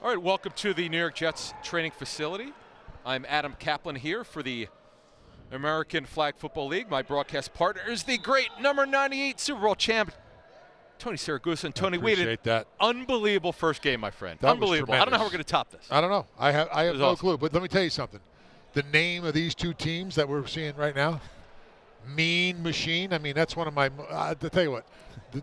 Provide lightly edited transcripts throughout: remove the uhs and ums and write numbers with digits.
All right, welcome to the New York Jets training facility. I'm Adam Kaplan here for the American Flag Football League. My broadcast partner is the great number 98 Super Bowl champ, Tony Siragusa. And Tony, we had an unbelievable first game, my friend. Unbelievable. I don't know how we're going to top this. I don't know. I have no clue. But let me tell you something. The name of these two teams that we're seeing right now, Mean Machine. I mean, that's one of my I'll tell you what.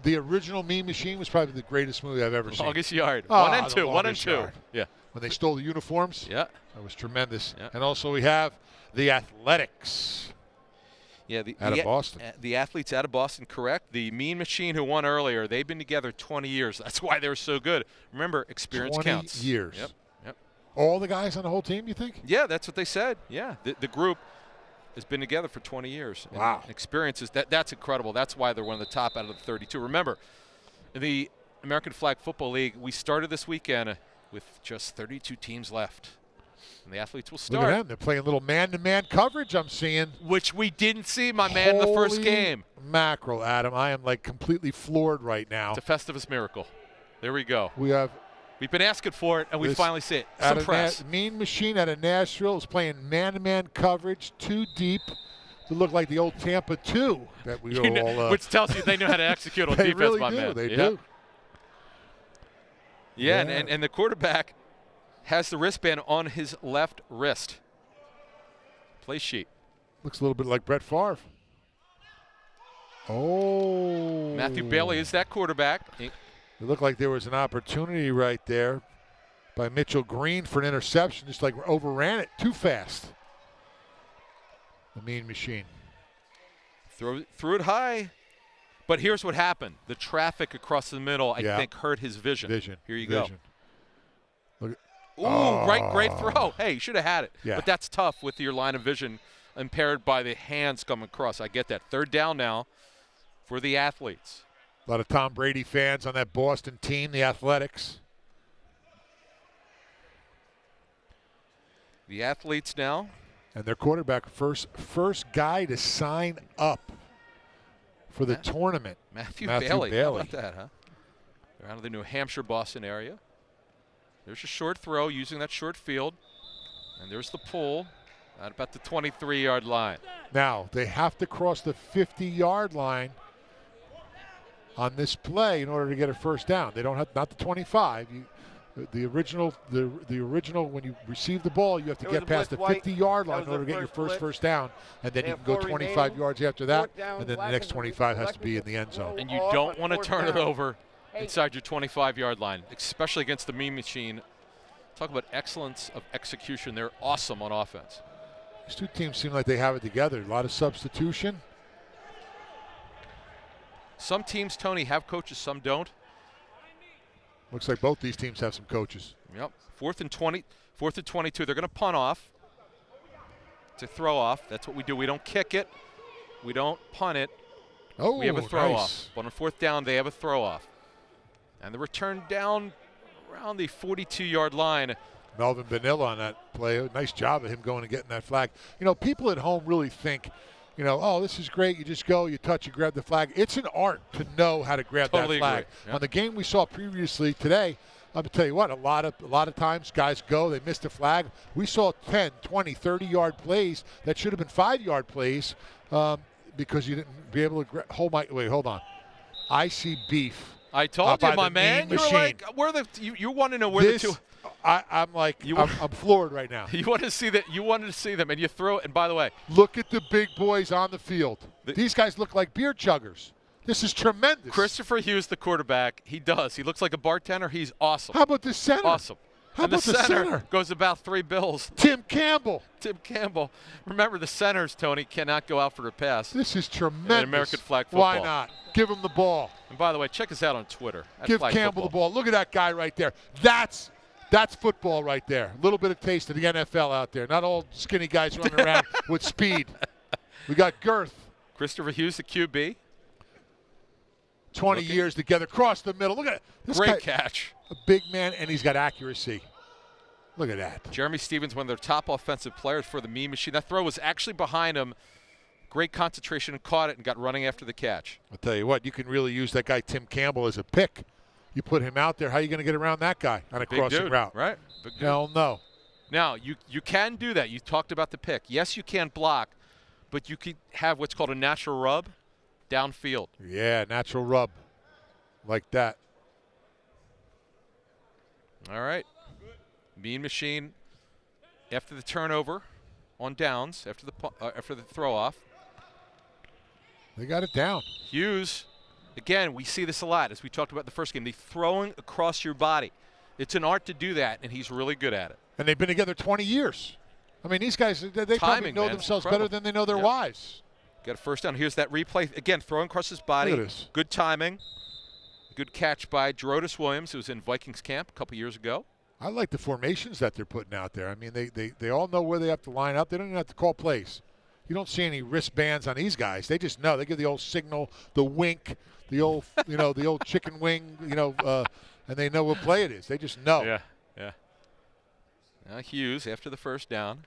The original Mean Machine was probably the greatest movie I've ever seen. Longest Yard. One and two. Yard. Yeah. When they stole the uniforms. Yeah. That was tremendous. Yeah. And also we have the Athletics. Yeah, out of Boston. The athletes out of Boston, correct. The Mean Machine who won earlier, they've been together 20 years. That's why they're so good. Remember, experience counts. 20 years. Yep. All the guys on the whole team, you think? Yeah, that's what they said. Yeah, the group has been together for 20 years. Wow. And experiences, that's incredible. That's why they're one of the top out of the 32. Remember, in the American Flag Football League, we started this weekend with just 32 teams left. And the athletes will start. Look at them. They're playing a little man-to-man coverage, I'm seeing. Which we didn't see, my man, in the first game. Mackerel, Adam. I am like completely floored right now. It's a Festivus miracle. There we go. We've been asking for it, and we finally see it. Some press. Mean Machine out of Nashville is playing man-to-man coverage, too deep to look like the old Tampa 2 that we all. Which tells you they know how to execute on they defense, really my do. man. They do. Yeah, and the quarterback has the wristband on his left wrist. Play sheet. Looks a little bit like Brett Favre. Oh. Matthew Bailey is that quarterback. It looked like there was an opportunity right there by Mitchell Green for an interception, just like overran it too fast. The Mean Machine. Threw it high. But here's what happened. The traffic across the middle, I think, hurt his vision. Here you go. Look at, right, great throw. Hey, you should have had it. Yeah. But that's tough with your line of vision impaired by the hands coming across. I get that. Third down now for the athletes. A lot of Tom Brady fans on that Boston team, the Athletics. The athletes now. And their quarterback, first guy to sign up for the tournament. Matthew Bailey. How about that, huh? They're out of the New Hampshire-Boston area. There's a short throw using that short field. And there's the pull at about the 23-yard line. Now, they have to cross the 50-yard line on this play in order to get a first down. They don't have, not the 25. The original, when you receive the ball, you have to get past the 50-yard line in order to get your first down, and then you can go 25 yards after that, and then the next 25 has to be in the end zone. And you don't want to turn it over inside your 25-yard line, especially against the Mean Machine. Talk about excellence of execution. They're awesome on offense. These two teams seem like they have it together. A lot of substitution. Some teams, Tony, have coaches, some don't. Looks like both these teams have some coaches. Yep. 4th and 22. They're going to punt off. It's a throw off. That's what we do. We don't kick it. We don't punt it. Oh, we have a throw nice. off. But on 4th down, they have a throw off. And the return down around the 42-yard line. Melvin Vanilla on that play. Nice job of him going and getting that flag. You know, people at home really think, you know, oh, this is great. You just go, you touch, you grab the flag. It's an art to know how to grab that flag. Yep. On the game we saw previously today, I'm going to tell you what, a lot of times guys go, they miss the flag. We saw 10, 20, 30-yard plays that should have been 5-yard plays because you didn't be able to hold on. I see beef. I told you, my man. You're like, you want to know where the two. I'm floored right now. You wanted to see that. You wanted to see them, and you throw it. And by the way, look at the big boys on the field. These guys look like beer chuggers. This is tremendous. Christopher Hughes, the quarterback, he does. He looks like a bartender. He's awesome. How about the center? Awesome. How about the center? Goes about $3. Tim Campbell. Remember, the centers, Tony, cannot go out for a pass. This is tremendous. In American flag football. Why not? Give him the ball. And by the way, check us out on Twitter. Give Campbell the ball. Look at that guy right there. That's football right there. A little bit of taste of the NFL out there. Not all skinny guys running around with speed. We got girth. Christopher Hughes, the QB. 20 years together, across the middle. Look at this Great catch. A big man, and he's got accuracy. Look at that. Jeremy Stevens, one of their top offensive players for the Mean Machine. That throw was actually behind him. Great concentration, and caught it and got running after the catch. I'll tell you what, you can really use that guy Tim Campbell as a pick. You put him out there, how are you going to get around that guy on a crossing route? Right? Big dude. Hell no. Now, you can do that. You talked about the pick. Yes, you can block, but you could have what's called a natural rub downfield. Yeah, natural rub like that. All right. Mean Machine, after the turnover on downs, after the throw-off. They got it down. Hughes, again, we see this a lot, as we talked about in the first game, the throwing across your body. It's an art to do that, and he's really good at it. And they've been together 20 years. I mean, these guys, they probably know themselves better than they know their wives. Got a first down. Here's that replay. Again, throwing across his body. Look at this. Good timing. Good catch by Gerodis Williams, who was in Vikings camp a couple years ago. I like the formations that they're putting out there. I mean, they all know where they have to line up. They don't even have to call plays. You don't see any wristbands on these guys. They just know. They give the old signal, the wink, the old, the old chicken wing, and they know what play it is. They just know. Yeah. Now Hughes, after the first down,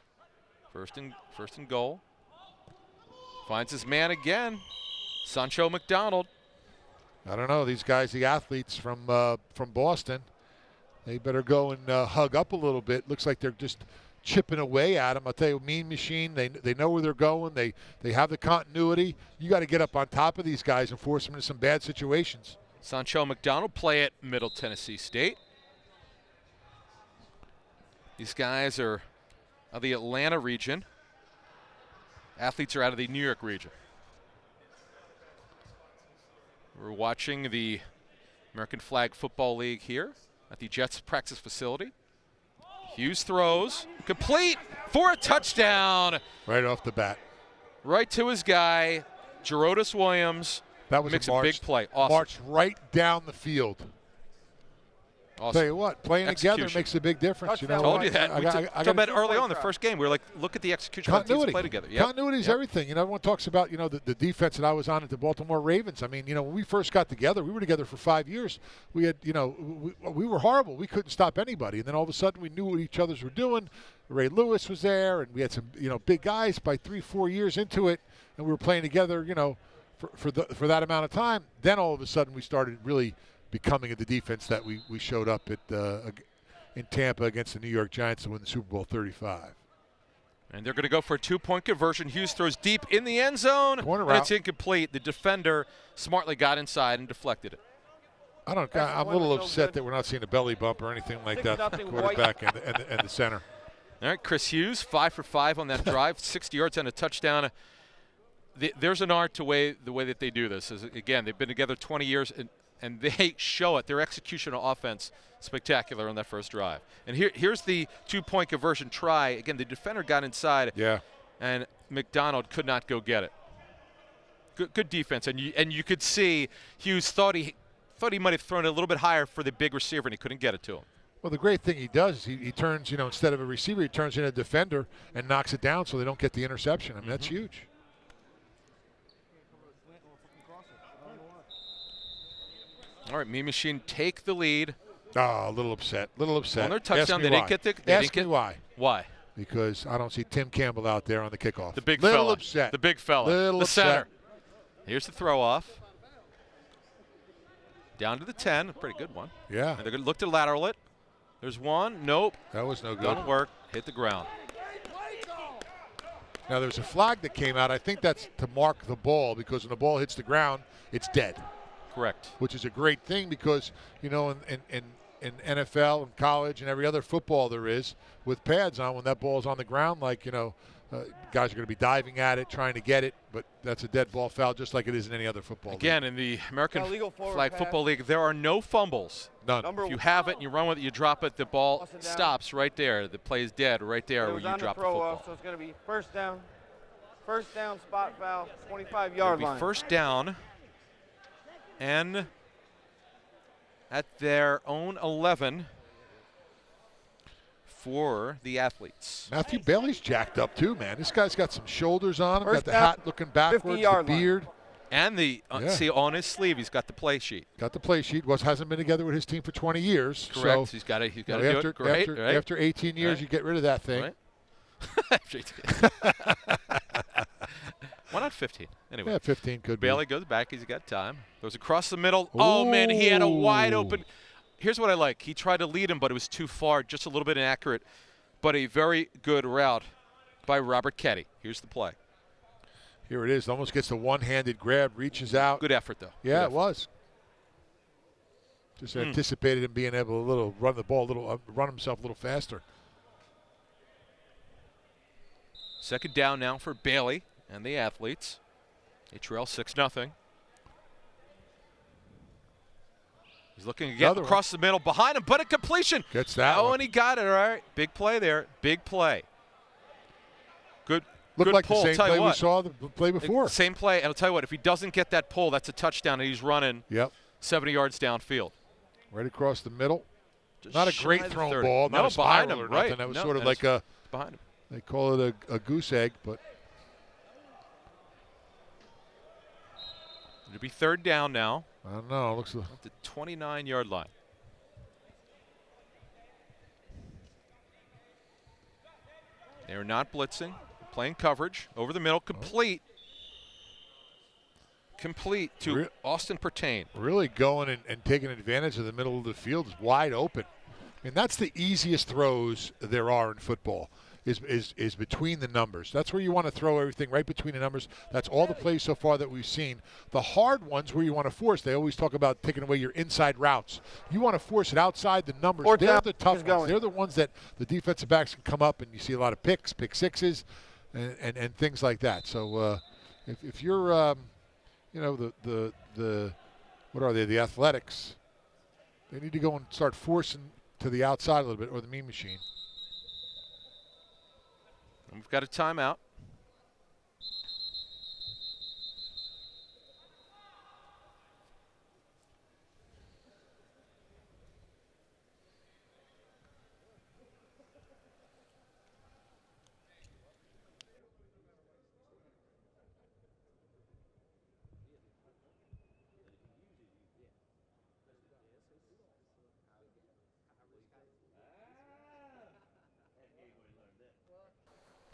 first and goal, finds his man again, Sancho McDonald. I don't know, these guys, the athletes from Boston, they better go and hug up a little bit. Looks like they're just chipping away at him. I'll tell you, Mean Machine, they know where they're going. They have the continuity. You got to get up on top of these guys and force them into some bad situations. Sancho McDonald play at Middle Tennessee State. These guys are of the Atlanta region. Athletes are out of the New York region. We're watching the American Flag Football League here at the Jets practice facility. Hughes throws, complete for a touchdown. Right off the bat. Right to his guy, Gerodis Williams. That was makes a big play. Awesome. March right down the field. Awesome. Tell you what, playing together makes a big difference. I told you that. We talked about it early on the first game. We were like, look at the execution of the teams play together. Yep. Continuity is everything. Everyone talks about, the defense that I was on at the Baltimore Ravens. I mean, when we first got together, we were together for 5 years. We had, we were horrible. We couldn't stop anybody. And then all of a sudden we knew what each others were doing. Ray Lewis was there, and we had some, big guys by 3-4 years into it, and we were playing together, for that amount of time. Then all of a sudden we started really becoming the defense that we showed up at in Tampa against the New York Giants to win the Super Bowl 35. And they're going to go for a 2-point conversion. Hughes throws deep in the end zone, Corner and route. It's incomplete. The defender smartly got inside and deflected it. I'm a little upset that we're not seeing a belly bump or anything like that from the quarterback and the center. All right, Chris Hughes, 5 for 5 on that drive, 60 yards and a touchdown. There's an art to the way that they do this. Again, they've been together 20 years, and they show it. Their execution of offense, spectacular on that first drive. And here's the 2-point conversion try. Again, the defender got inside, and McDonald could not go get it. Good defense, and you could see Hughes thought he might have thrown it a little bit higher for the big receiver, and he couldn't get it to him. Well, the great thing he does is he turns, instead of a receiver, he turns into a defender and knocks it down so they don't get the interception. I mean, that's huge. All right, Mean Machine take the lead. Oh, a little upset. On their touchdown, they didn't get the. Ask me why. Why? Because I don't see Tim Campbell out there on the kickoff. The big little fella. Upset. The big fella. Little the upset. Center. Here's the throw off. Down to the 10. A pretty good one. Yeah. And they're going to look to lateral it. There's one. Nope. That was no good. Doesn't work. Hit the ground. Now, there's a flag that came out. I think that's to mark the ball, because when the ball hits the ground, it's dead. Correct. Which is a great thing, because, in NFL and college and every other football there is, with pads on, when that ball's on the ground, like, guys are going to be diving at it, trying to get it, but that's a dead ball foul, just like it is in any other football league. Again, in the American Flag Football League, there are no fumbles. None. If you have it and you run with it, you drop it, the ball stops right there. The play is dead right there where you drop the football. So it's going to be first down, spot foul, 25-yard line. First down, and at their own 11 for the athletes. Matthew Bailey's jacked up too, man. This guy's got some shoulders on him, got the hat looking backwards, the beard. And see, on his sleeve, he's got the play sheet. Got the play sheet. Hasn't been together with his team for 20 years. Correct. So, he's got to do it. Great. After 18 years, you get rid of that thing. Right. Why not 15? Anyway. Yeah, 15 could be. Bailey goes back. He's got time. Goes across the middle. Ooh. Oh, man, he had a wide open. here's what I like. He tried to lead him, but it was too far, just a little bit inaccurate. But a very good route by Robert Ketty. Here's the play. Here it is. Almost gets the one-handed grab, reaches out. Good effort, though. Yeah, Good it was. Just anticipated him being able to run the ball a little, run himself a little faster. Second down now for Bailey and the Athletes. They trail 6-0. He's looking again across the middle behind him, but a completion. Gets that one. one. And he got it. All right. Big play there. Big play. Good. Looked good like pull. the same play we saw the play before. Same play. And I'll tell you what, if he doesn't get that pull, that's a touchdown, and he's running 70 yards downfield. Right across the middle. Just not a great thrown ball. No, not a behind spiral him, or nothing. right. That was No, sort of like a, behind him. They call it a goose egg, but. It'll be third down now. I don't know. It looks like at the 29-yard line. They're not blitzing, playing coverage over the middle, complete to Austin Pertain. Really going and taking advantage of the middle of the field is wide open. I mean, that's the easiest throws there are in football. Is between the numbers. That's where you want to throw everything, right between the numbers. That's all the plays so far that we've seen. The hard ones where you want to force, they always talk about taking away your inside routes. You want to force it outside the numbers. They're the tough ones. They're the ones that the defensive backs can come up and you see a lot of pick sixes, and things like that. So if you're, the what are they? The Athletics. They need to go and start forcing to the outside a little bit, or the mean machine. We've got a timeout.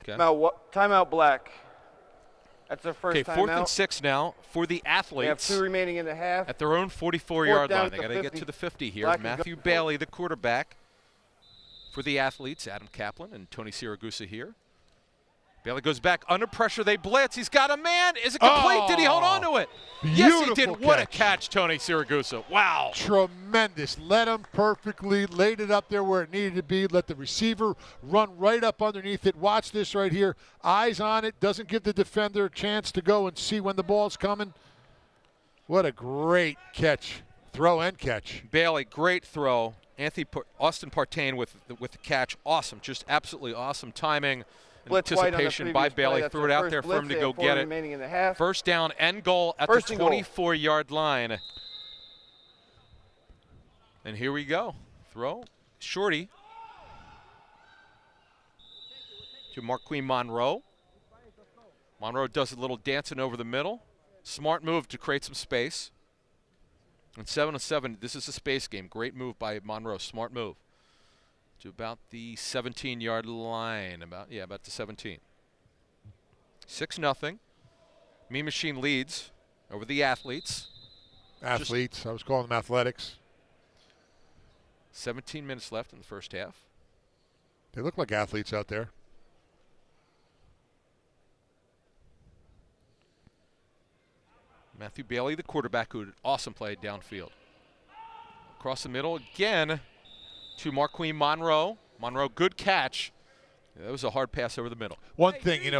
Okay. Timeout Black. That's their first timeout. Okay, 4th and 6 now for the Athletes. They have 2 remaining in the half. At their own 44-yard line. They got to get to the 50 here. Black Matthew Bailey, the quarterback for the Athletes. Adam Kaplan and Tony Siragusa here. Bailey goes back under pressure. They blitz. He's got a man. Is it complete? Did he hold on to it? Yes, he did. Catch. What a catch, Tony Siragusa. Wow. Tremendous. Led him perfectly. Laid it up there where it needed to be. Let the receiver run right up underneath it. Watch this right here. Eyes on it. Doesn't give the defender a chance to go and see when the ball's coming. What a great catch. Throw and catch. Bailey, great throw. Austin Partain with the catch. Awesome. Just absolutely awesome timing. Anticipation by Bailey. Threw it out there for him to go get it. First down and goal at the 24-yard line. And here we go. Throw. Shorty to Marquis Monroe. Monroe does a little dancing over the middle. Smart move to create some space. And 7-7, this is a space game. Great move by Monroe. Smart move. To about the 17-yard line, about the 17. 6-0. Mean Machine leads over the Athletes. I was calling them Athletics. 17 minutes left in the first half. They look like athletes out there. Matthew Bailey, the quarterback, who had an awesome play downfield. Across the middle again to Marquis Monroe. Monroe, good catch. That was a hard pass over the middle. One thing,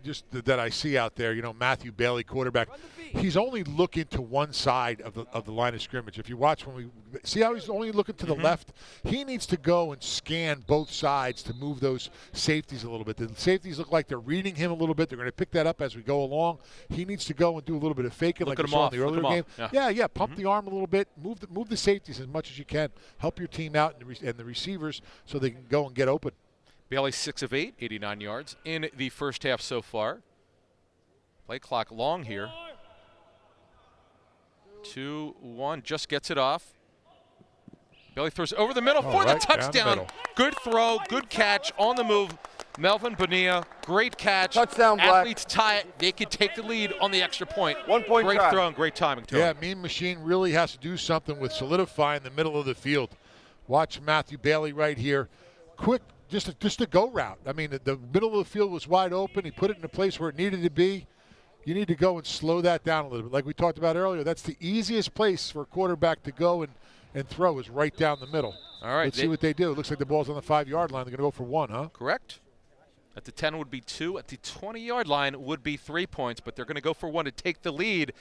just that I see out there, Matthew Bailey, quarterback, he's only looking to one side of the line of scrimmage. If you watch when we see how he's only looking to the left, he needs to go and scan both sides to move those safeties a little bit. The safeties look like they're reading him a little bit. They're going to pick that up as we go along. He needs to go and do a little bit of faking like we saw in the earlier game. Yeah, pump the arm a little bit. Move the safeties as much as you can. Help your team out and the receivers so they can go and get open. Bailey 6 of 8, 89 yards in the first half so far. Play clock long here. 2-1, just gets it off. Bailey throws over the middle for the touchdown. Good throw, good catch on the move Melvin Bonilla, great catch. Touchdown, Black. Athletes tie it. They could take the lead on the extra point. 1 point Great try. throw and great timing, Tony. Yeah, Mean Machine really has to do something with solidifying the middle of the field. Watch Matthew Bailey right here. Quick, just a go route. I mean, the middle of the field was wide open. He put it in a place where it needed to be. You need to go and slow that down a little bit. Like we talked about earlier, that's the easiest place for a quarterback to go and throw is right down the middle. All right. Let's see what they do. It looks like the ball's on the 5-yard line. They're going to go for 1, huh? Correct. At the 10 would be 2. At the 20-yard line would be 3 points, but they're going to go for 1 to take the lead.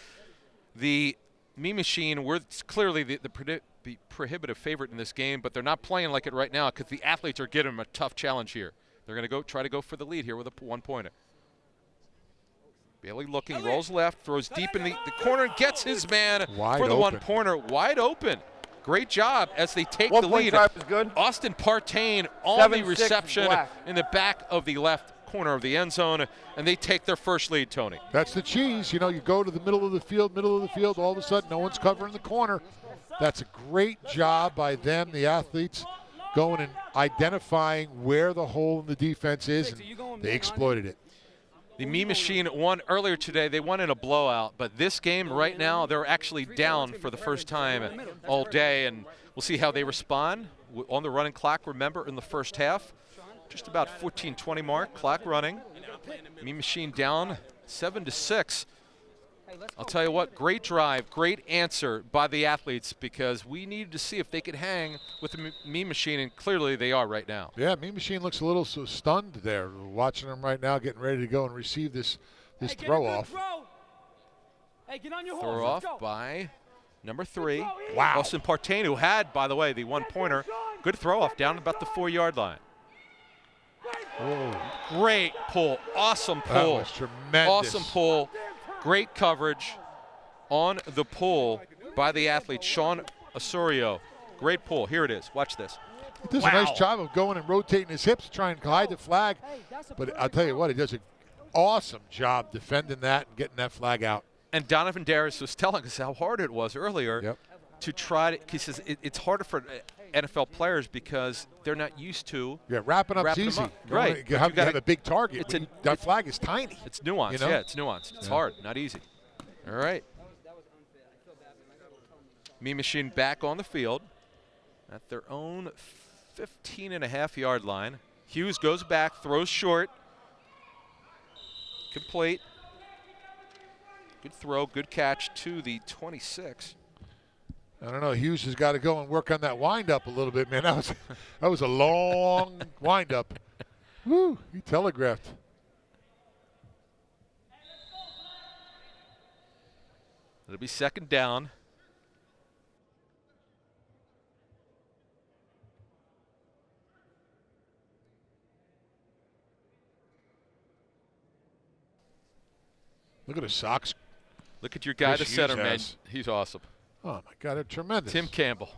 The Mean Machine were clearly the prohibitive favorite in this game, but they're not playing like it right now because the Athletes are getting them a tough challenge here. They're going to try to go for the lead here with a 1-pointer. Bailey looking, rolls left, throws deep in the corner, and gets his man for the 1-pointer. Wide open. Great job as they take the lead. Try was good. Austin Partain on the 7-6 reception Black. in the back of the left corner of the end zone, and they take their first lead, Tony. That's the cheese. You know, you go to the middle of the field, all of a sudden no one's covering the corner. That's a great job by them, the Athletes, going and identifying where the hole in the defense is, and they exploited it. The Mean Machine won earlier today. They won in a blowout, but this game right now, they're actually down for the first time all day, and we'll see how they respond. On the running clock, remember, in the first half, just about 14-20 mark, clock running. Mean Machine down 7-6. I'll tell you what, great drive, great answer by the Athletes because we needed to see if they could hang with the Mean Machine, and clearly they are right now. Yeah, Mean Machine looks a little so stunned there. Watching them right now, getting ready to go and receive this throw off. Hey, get on your Throw horse. off by number 3. Wow. Austin Partain, who had, by the way, the 1-pointer. Good throw off down about the 4-yard line. Oh, Great pull. Awesome that pull. was tremendous. Awesome pull. Great coverage on the pull by the athlete, Sean Osorio. Great pull. Here it is. Watch this. He does a nice job of going and rotating his hips to try and hide the flag. But I'll tell you what, he does an awesome job defending that and getting that flag out. And Donovan Darius was telling us how hard it was earlier to try to, he says it's harder for NFL players because they're not used to wrapping up's easy. them up. Right. You have a big target. That flag is tiny. It's nuanced. You know? Yeah, it's nuanced. It's hard, not easy. All right. Mean Machine back on the field at their own 15.5-yard line. Hughes goes back, throws short. Complete. Good throw, good catch to the 26. I don't know. Hughes has got to go and work on that wind-up a little bit, man. That was a long wind-up. Woo, he telegraphed. It'll be second down. Look at the socks. Look at your guy, the Chris center, Hughes man. has. He's awesome. Oh, my God, they're tremendous. Tim Campbell.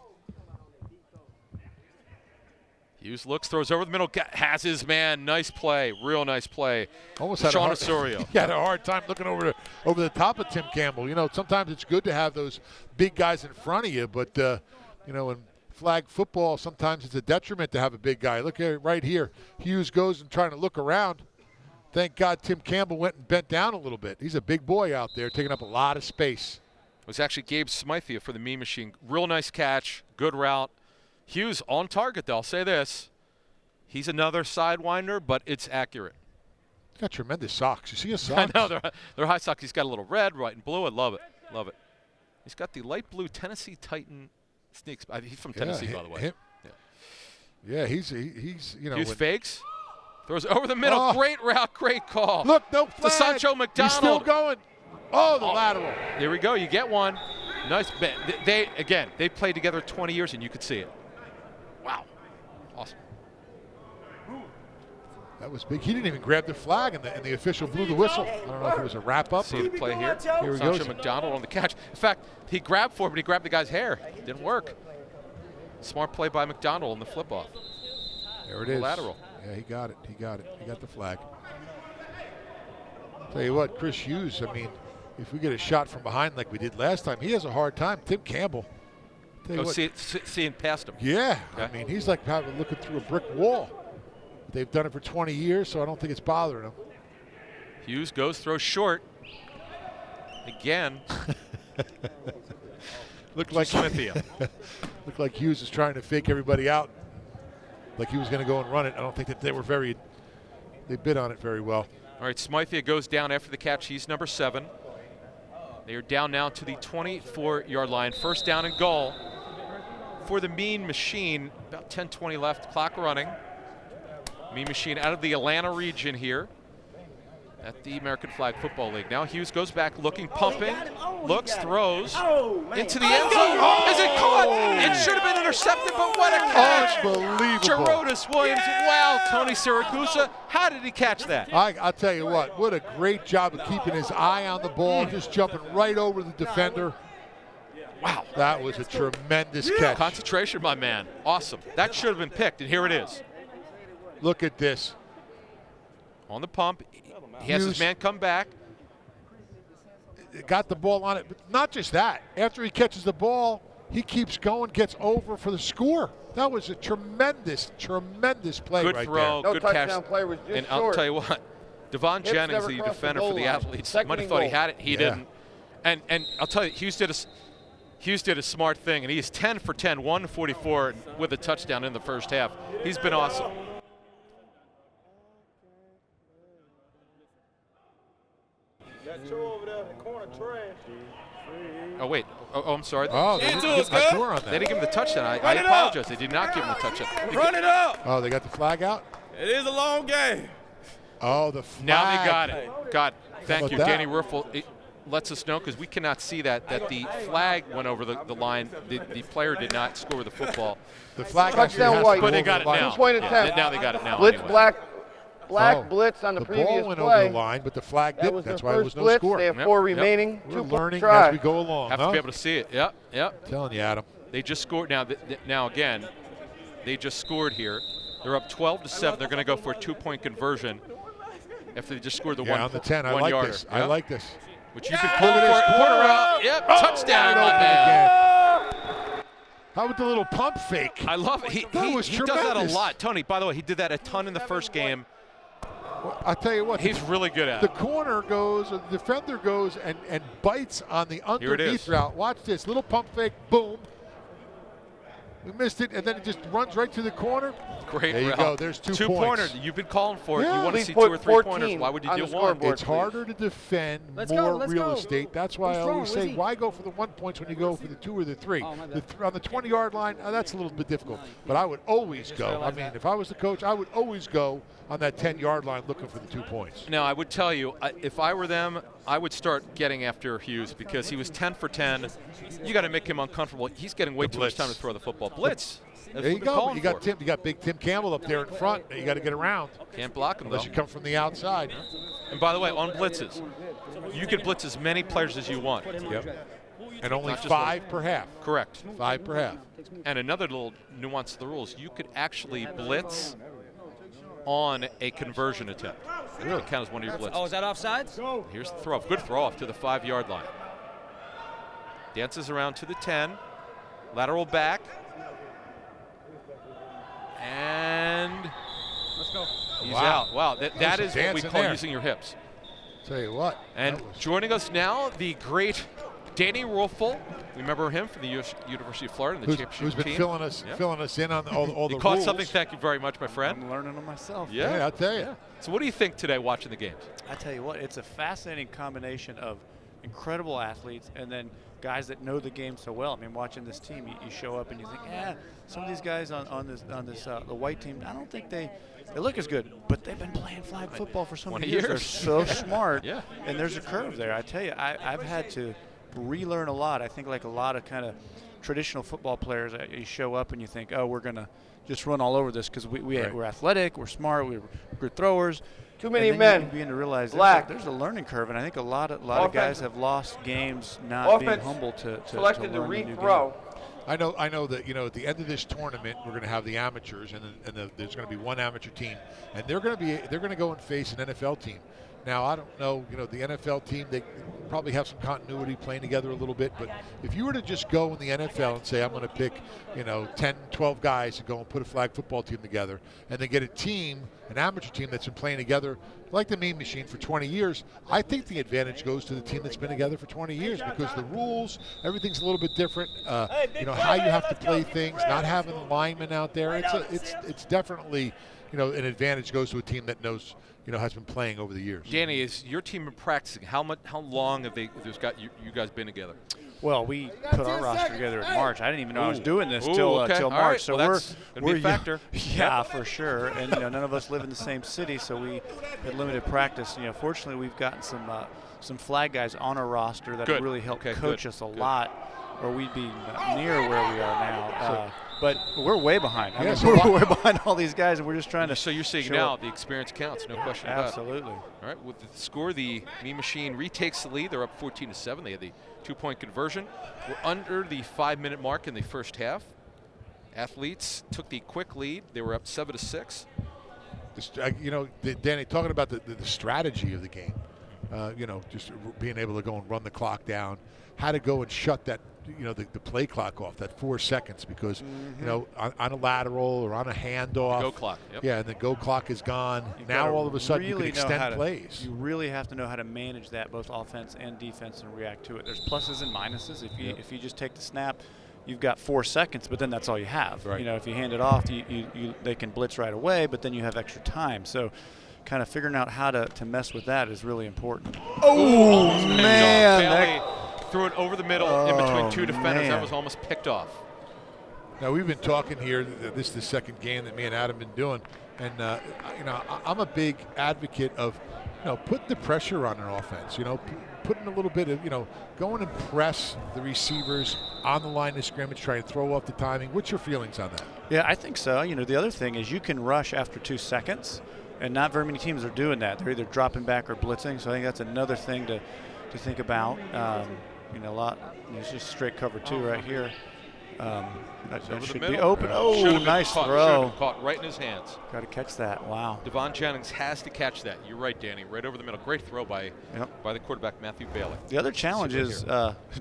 Hughes looks, throws over the middle, has his man. Nice play, real nice play. Almost had Sean Osorio. He had a hard time looking over the top of Tim Campbell. You know, sometimes it's good to have those big guys in front of you, but, you know, in flag football, sometimes it's a detriment to have a big guy. Look at it right here. Hughes goes and trying to look around. Thank God Tim Campbell went and bent down a little bit. He's a big boy out there, taking up a lot of space. It was actually Gabe Smythia for the Mean Machine. Real nice catch, good route. Hughes on target, though. I'll say this. He's another sidewinder, but it's accurate. He's got tremendous socks. You see his socks? I know, they're high socks. He's got a little red, white, and blue. I love it. Love it. He's got the light blue Tennessee Titan sneaks. He's from Tennessee, by the way. Yeah, he's you know. Hughes fakes. Throws over the middle. Oh. Great route, great call. Look, no flag. To Sancho McDonald. He's still going. Oh, the lateral. Here we go. You get one. Nice. They played together 20 years, and you could see it. Wow. Awesome. That was big. He didn't even grab the flag, and the official blew the whistle. I don't know if it was a wrap-up. See the play here. Here he Sancho goes. McDonald on the catch. In fact, he grabbed for it, but he grabbed the guy's hair. Didn't work. Smart play by McDonald on the flip-off. There it is. Lateral. Yeah, he got it. He got the flag. Tell you what, Chris Hughes, I mean, if we get a shot from behind like we did last time, he has a hard time. Tim Campbell. Tell you what, Seeing past him. yeah. Okay. I mean, he's like looking through a brick wall. they've done it for 20 years, so I don't think it's bothering them. Hughes goes, throws short. Again. Looked like Smithia. Looked like Hughes is trying to fake everybody out, like he was going to go and run it. I don't think that they bid on it very well. All right, Smithia goes down after the catch. He's number 7. They are down now to the 24-yard line. First down and goal for the Mean Machine. About 10:20 left, clock running. Mean Machine out of the Atlanta region here at the American Flag Football League. Now Hughes goes back, looking, pumping, looks, throws into the end zone. Is it caught? It should have been intercepted, but what a catch! Unbelievable. Gerodis Williams, wow, Tony Siragusa, how did he catch that? I'll tell you what a great job of keeping his eye on the ball, just jumping right over the defender. Wow, that was a tremendous catch. Concentration, my man, awesome. That should have been picked, and here it is. Look at this. On the pump, he has his man come back. Got the ball on it, but not just that. After he catches the ball, he keeps going, gets over for the score. That was a tremendous, tremendous play good right throw, there. good touchdown catch. play was just And short. I'll tell you what, Devon Jennings, never the crossed the defender goal for the line. Athletes, Second might have and thought he goal. had it. He didn't. And I'll tell you, Hughes did a smart thing, and he is 10 for 10, 144 with a touchdown in the first half. He's been awesome. Oh, wait. Oh, I'm sorry. Oh, they didn't give him a score on They that. didn't give him the touchdown. I apologize. They did not give him the touchdown. Run it up. Oh, they got the flag out? It is a long game. Oh, the flag. Now they got it. God, thank about you, that? Danny Riffle. It lets us know, because we cannot see that the flag went over the line. The player did not score the football. The flag Touchdown actually has to White. go But they over got the it line. now. Two-point attempt. Now they got it now. Blitz, anyway. black blitz on the previous ball went play. over the line, but the flag That didn't. was their That's why it was first no blitz. score. They have Yep, 4 yep. remaining. We're 2 learning try. as we go along. Have huh? to be able to see it. Yep. Telling you, Adam. They just scored. Now again, they just scored here. They're up 12-7. They're going to go for a 2-point conversion after they just scored the On the 10. I 1 like yarder. this. I like this. Which you can pull for it. Quarter out. Yep. Touchdown, my Open man. again. How about the little pump fake? I love it. He does that a tremendous. lot. Tony, by the way, he did that a ton in the first game. I'll tell you what. He's really good at The it. corner goes, or the defender goes and bites on the Here it underneath is. route. Watch this. Little pump fake. Boom. We missed it, and then it just runs right to the corner. Great There you route. go. There's 2 points. Two-pointer. You've been calling for it. Yeah. You want to Please see put 2 or 3 pointers. 14 Why would you on do the one? scoreboard. It's harder to defend Let's more go, let's real go. estate. That's why Who's I always throwing? say, Where's he? why go for the 1 point when you go for the 2 or the 3? Oh, my bad. On the 20-yard line, that's a little bit difficult. But I would always go. I mean, if I was the coach, I would always go on that 10-yard line looking for the 2 points. Now, I would tell you, if I were them, I would start getting after Hughes, because he was 10 for 10. You got to make him uncomfortable. He's getting way too much blitz. time to throw the football. Blitz. That's There you what they're go. calling You got for. you got big Tim Campbell up there in front. You got to get around Can't block him, unless though. you come from the outside. And by the way, on blitzes, you can blitz as many players as you want. Yep. And only Not just 5 per half. Correct. 5 per half. And another little nuance of the rules, you could actually blitz on a conversion attempt. It really count as one of your blitzes. Oh, is that offsides? Here's the throw. Good throw off to the 5-yard line. Dances around to the 10. Lateral back. And Let's go. he's Wow. out. Wow, that is some what we dancing call there. using your hips. Tell you what. And that was- joining us now, the great Danny Ruffel. Remember him from the University of Florida, the championship who's been team. filling us in on all the You caught rules. something. Thank you very much, my friend. I'm learning them myself. Yeah. Yeah, I'll tell you. So what do you think today watching the games? I tell you what, it's a fascinating combination of incredible athletes and then guys that know the game so well. I mean, watching this team, you show up and you think, some of these guys on this the white team, I don't think they look as good, but they've been playing flag football for so 20 many years. They're years. so smart. Yeah. And there's a curve there. I tell you, I've had to relearn a lot. I think like a lot of kind of traditional football players, you show up and you think, oh, we're going to just run all over this because we're athletic, we're smart, we're good throwers. Too many and then men. You begin to realize Black. there's a learning curve, and I think a lot of guys have lost games not being Offense humble to selected to learn the new rethrow. game. I know that at the end of this tournament we're going to have the amateurs, and there's going to be one amateur team, and they're going to go and face an NFL team. Now, I don't know, the NFL team, they probably have some continuity playing together a little bit, but if you were to just go in the NFL and say, I'm going to pick, 10, 12 guys to go and put a flag football team together, and then get a team, an amateur team that's been playing together like the Mean Machine for 20 years, I think the advantage goes to the team that's been together for 20 years because the rules, everything's a little bit different. How you have to play things, not having the linemen out there, it's definitely, an advantage goes to a team that knows, has been playing over the years. Danny, is your team been practicing? How long have you guys been together? Well, we put our roster together in March. I didn't even know I was doing this till okay. March. Right. So well, we're be a factor. Yeah, for sure. And none of us live in the same city, so we had limited practice. Fortunately, we've gotten some flag guys on our roster that have really helped coach us a lot, or we'd be near where we are now. But we're way behind. We're way behind all these guys, and we're just trying to. So you're saying now the experience counts, no question about it. Absolutely. All right, with the score, the Mean Machine retakes the lead. They're up 14-7. They had the 2-point conversion. We're under the 5-minute mark in the first half. Athletes took the quick lead. They were up 7-6. Danny, talking about the strategy of the game, just being able to go and run the clock down, how to go and shut that, the play clock off, that 4 seconds, because, on a lateral or on a handoff. Go clock. Yep. Yeah, and the go clock is gone. Now all of a sudden you can extend plays. You really have to know how to manage that, both offense and defense, and react to it. There's pluses and minuses. If you just take the snap, you've got 4 seconds, but then that's all you have. Right. If you hand it off, they can blitz right away, but then you have extra time. So kind of figuring out how to mess with that is really important. Oh, man. Threw it over the middle in between two defenders. Man. That was almost picked off. Now, we've been talking here, this is the second game that me and Adam have been doing, and, I'm a big advocate of, putting the pressure on an offense, putting a little bit of, going and press the receivers on the line of scrimmage, trying to throw off the timing. What's your feelings on that? Yeah, I think so. The other thing is you can rush after 2 seconds, and not very many teams are doing that. They're either dropping back or blitzing, so I think that's another thing to think about. A lot. It's just straight cover 2 right here. That should be open. Oh, nice throw. Should have caught right in his hands. Got to catch that. Wow. Devon Jennings has to catch that. You're right, Danny. Right over the middle. Great throw by the quarterback, Matthew Bailey. The other challenge is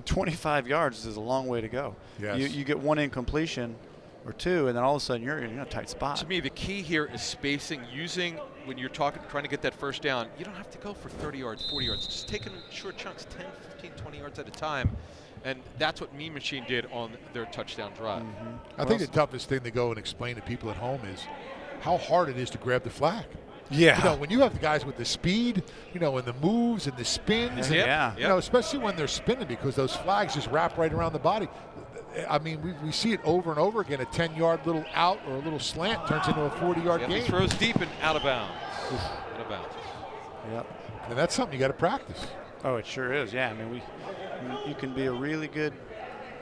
25 yards is a long way to go. Yes. You get 1 incompletion or 2, and then all of a sudden you're in a tight spot. To me, the key here is spacing. When you're trying to get that first down, you don't have to go for 30 yards, 40 yards. Just taking short chunks, 10, 15, 20 yards at a time. And that's what Mean Machine did on their touchdown drive. I think the toughest thing to go and explain to people at home is how hard it is to grab the flag. Yeah. When you have the guys with the speed, and the moves and the spins, especially when they're spinning, because those flags just wrap right around the body. I mean, we see it over and over again. A 10-yard little out or a little slant turns into a 40-yard gain. He throws deep and out of bounds. Out of bounds. Yep. And that's something you got to practice. Oh, it sure is. Yeah. I mean, you can be a really good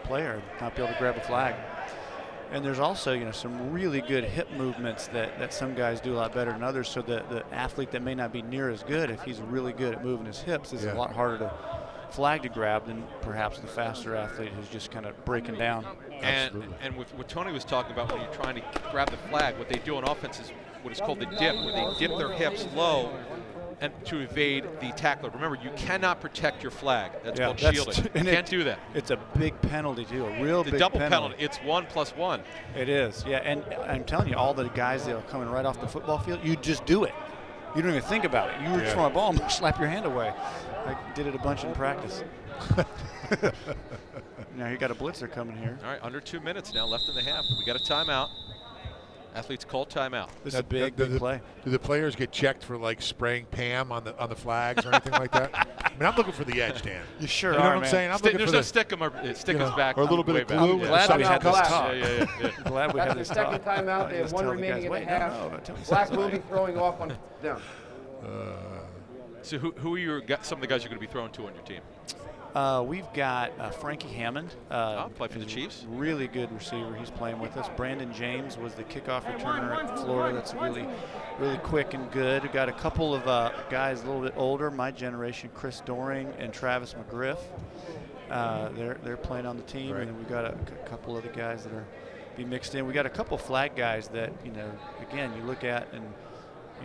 player and not be able to grab a flag. And there's also, some really good hip movements that some guys do a lot better than others. So the athlete that may not be near as good, if he's really good at moving his hips, is a lot harder to flag to grab than perhaps the faster athlete who's just kind of breaking down. And with what Tony was talking about, when you're trying to grab the flag, what they do on offense is what is called the dip, where they dip their hips low and to evade the tackler. Remember, you cannot protect your flag. That's called shielding. You can't do that. It's a big penalty, too, a real big double penalty. It's 1+1. It is, yeah. And I'm telling you, all the guys that are coming right off the football field, you just do it. You don't even think about it. You reach for a ball and slap your hand away. I did it a bunch in practice. Now you got a blitzer coming here. All right, under 2 minutes now left in the half. We got a timeout. Athletes call timeout. This is a big play. Do the players get checked for like spraying Pam on the flags or anything like that? I mean, I'm looking for the edge, Dan. You sure you know are, what I'm saying? I'm looking There's for no stickum back. or a little bit of glue. Glad we had this Black. talk. Yeah. Glad we had That's this the talk. second time out. They have Just 1 tell the remaining guys, in the half. tell me Black something. will be throwing off on down. So who are some of the guys you're going to be throwing to on your team? We've got Frankie Hammond. Play for the Chiefs. Really good receiver. He's playing with us. Brandon James was the kickoff returner at Florida. That's really, really quick and good. We've got a couple of guys a little bit older, my generation, Chris Doring and Travis McGriff. They're playing on the team, Right. and then we've got a couple other guys that are be mixed in. We got a couple flag guys that, again, you look at and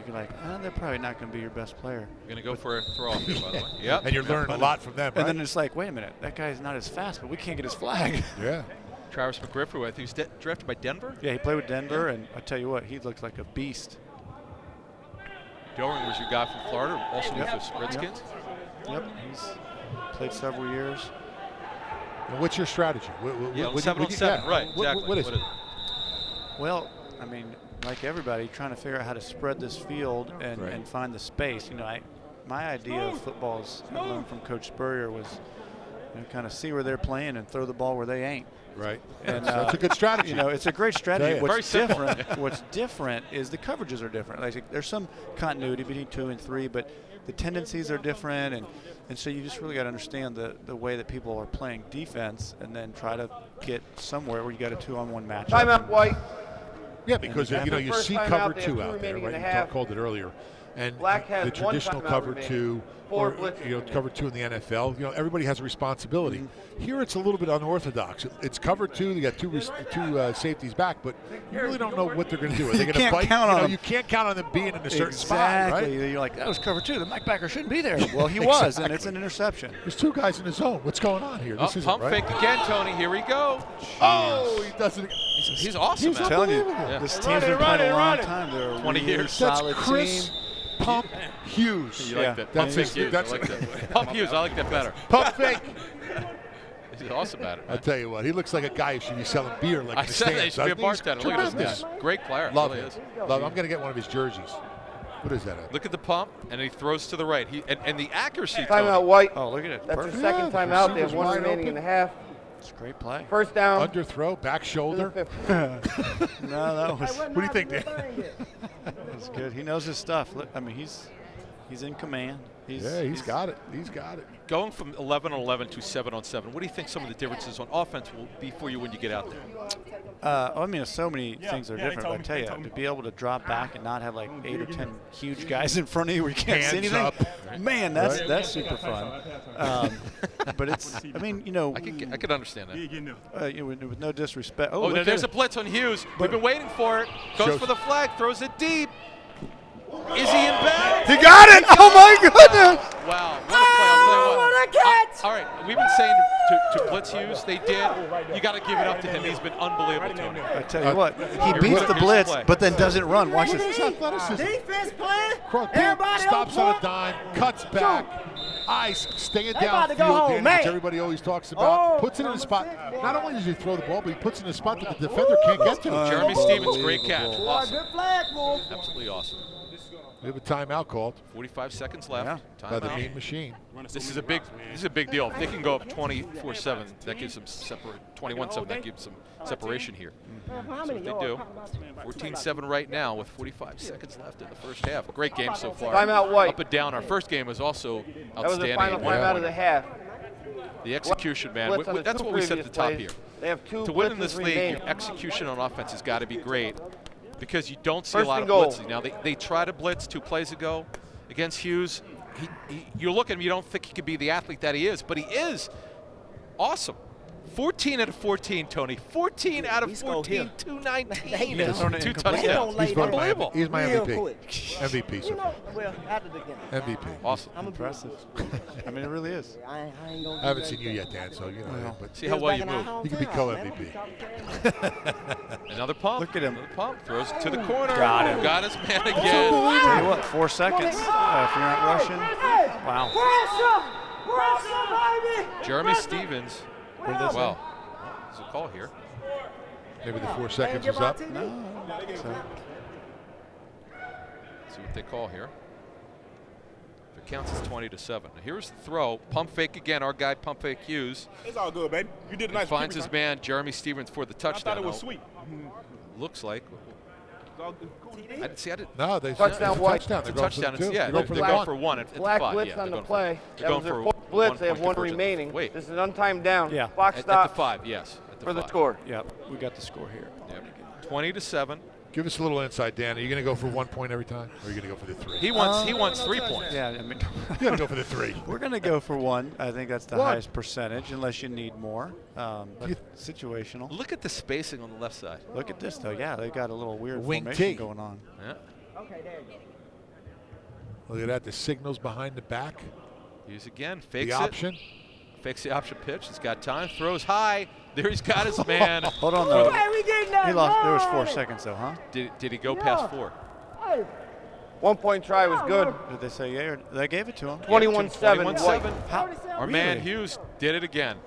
you're like, they're probably not going to be your best player. Going to go for a throw off here, by the way. Yep. And you're learning a lot from them, right? And then it's like, wait a minute, that guy's not as fast, but we can't get his flag. Yeah. Travis McGriff, who I think was drafted by Denver. Yeah, he played with Denver, and I tell you what, he looks like a beast. Doring was your guy from Florida, also with the Redskins. Yep, he's played several years. And what's your strategy? 7 on 7, right, exactly. What is it? Well, I mean, like everybody, trying to figure out how to spread this field and find the space. You know, my idea of football, I learned from Coach Spurrier, was kind of see where they're playing and throw the ball where they ain't. Right. And that's a good strategy. You know, it's a great strategy. Very What's different is the coverages are different. Like, there's some continuity between 2 and 3, but the tendencies are different, and so you just really got to understand the way that people are playing defense, and then try to get somewhere where you got a 2-on-1 matchup. Timeout, White. Yeah, because you First see time cover out, they have 2 2 out there, remaining right? and You a half. called it earlier. And Black has the one traditional timeout cover remaining. 2, Four or blitzes. cover 2 in the NFL, everybody has a responsibility. Here it's a little bit unorthodox. It's cover 2. You got two safeties back, but you really don't know what they're going to do. Are they going to bite? You can't count on them being in a certain spot, right? You're like, that was cover 2. The linebacker shouldn't be there. Well, he was, and it's an interception. There's 2 guys in the zone. What's going on here? This isn't pump right. fake again, Tony. Here we go. Oh, he does it. He's awesome. He's man. I'm telling you, unbelievable. this team's been playing a long time. They're a 20 really years. solid That's Chris team. Pump Hughes. You like that? That's Pump his- fake Hughes. that's- I like that. Pump Hughes. I like that better. Pump fake. He's awesome at it. I'll Man. tell you what, he looks like a guy who should be selling beer like I in the said stands. they should be a doesn't he? He's bartender. Look at this tremendous. guy. Great player. Love really it. is. Love. I'm going to get one of his jerseys. What is that? Look at the pump, and he throws to the right. And the accuracy. Timeout, Tony. White. Oh, look at it. That's Perfect. your second Yeah, timeout. They have receivers 1 wide remaining open. and a half. It's a great play. First down. Underthrow, back to the shoulder. 50. No, that was What do you think, Dan? that was good. He knows his stuff. Look, I mean, he's in command. He's got it. He's got it. Going from 11 on 11 to 7 on 7, what do you think some of the differences on offense will be for you when you get out there? I mean, so many things are different. But I tell you, to be able to drop back and not have like 8 or 10 huge guys in front of you where you can't see Hands anything, up. man, that's super fun. But it's, I mean, I could understand that. with no disrespect. Oh, look there's a at blitz on Hughes. We've been waiting for it. Goes Shows- for the flag, throws it deep. Is he in bounds? He got it! Oh my goodness! Wow, what a play! I'll tell you what. All right, we've been saying to blitz Hughes, they did. You got to give it up to him. He's been unbelievable, Tony. I tell you what, he Here, beats what the a blitz, play. but then doesn't run. Watch this. His athleticism. Defense playing. Everybody stops on a dime, cuts back. Eyes staying about to go downfield, home, Danny, man. which everybody always talks about. Oh, Puts it in a spot. Not only does he throw the ball, but he puts it in a spot that the defender can't get to. Jeremy Stevens, great catch. Unbelievable. Awesome. Good flag, boy. Absolutely awesome. We have a timeout called 45 seconds left. by the Timeout. Mean Machine. This is a big deal. If they can go up 24-7, that gives them 21-7. That gives them separation here. So what they do. 14-7 right now with 45 seconds left in the first half. A great game so far. Timeout, White. Up and down. Our first game was also That was the outstanding. final timeout of the half. The execution, man. Blitz on the That's two what we said at previous the top plays. here. They have 2 To win in blitzes this league, remaining. your execution on offense has got to be great because you don't see First a lot and of goal. blitzes. Now, they tried to blitz 2 plays ago against Hughes. You look at him, you don't think he could be the athlete that he is, but he is awesome. 14 out of 14, Tony. 14 out of 14, 219, Yes. 2 touchdowns. He's my Unbelievable. He's my Real MVP. quick. MVP so far. Well, after the game. MVP. Awesome. I'm Impressive. I mean, it really is. I ain't gonna I haven't seen you yet, Dan, so you know. But See how well you move. you can be co-MVP. Another pump. Look at him. Another pump. Throws it to the corner. Got him. Got his man again. Tell you what, 4 seconds if you're not rushing. Wow. Jeremy Stevens. Wow. There's a call here. Maybe the 4 seconds is up. So, See what they call here. If it counts, it's 20-7. Now here's the throw. Pump fake again. Our guy, pump fake Hughes. It's all good, baby. You did a nice Finds keep his return. man, Jeremy Stevens, for the I touchdown. thought it was Now, sweet. looks like. It's all good. Cool. I didn't. No, they Touchdown, it's a White. touchdown. It's a They're going touchdown. for the two. Yeah, They're going for they the go one. for 1 at the Black 5. blitz Yeah, on they're the going play. they're That going was their for 4th blitz. They have 1 conversion. remaining. Wait. This is an untimed down. Yeah. Clock At stop the 5, yes. At the for the 5. score. Yep, we got the score here. Yep. 20-7. Give us a little insight, Dan. Are you going to go for 1 point every time, or are you going to go for the 3? He wants 3 points. Yeah, I mean, You got to go for the 3. we're going to go for 1. I think that's the One. highest percentage, unless you need more. But situational. Look at the spacing on the left side. Look at this, though. Yeah, they got a little weird Wing formation T. going on. Yeah. Look at that, the signals behind the back. Hughes again, fakes The option. Fakes the option pitch. He's got time. Throws high. There he's got his man. Hold on, though. we getting that He lost. There was 4 right. seconds, though, huh? Did he go past 4? 1 point try was good. Did they say yeah? Or they gave it to him. 21-7. 21-7. Our man Hughes did it again.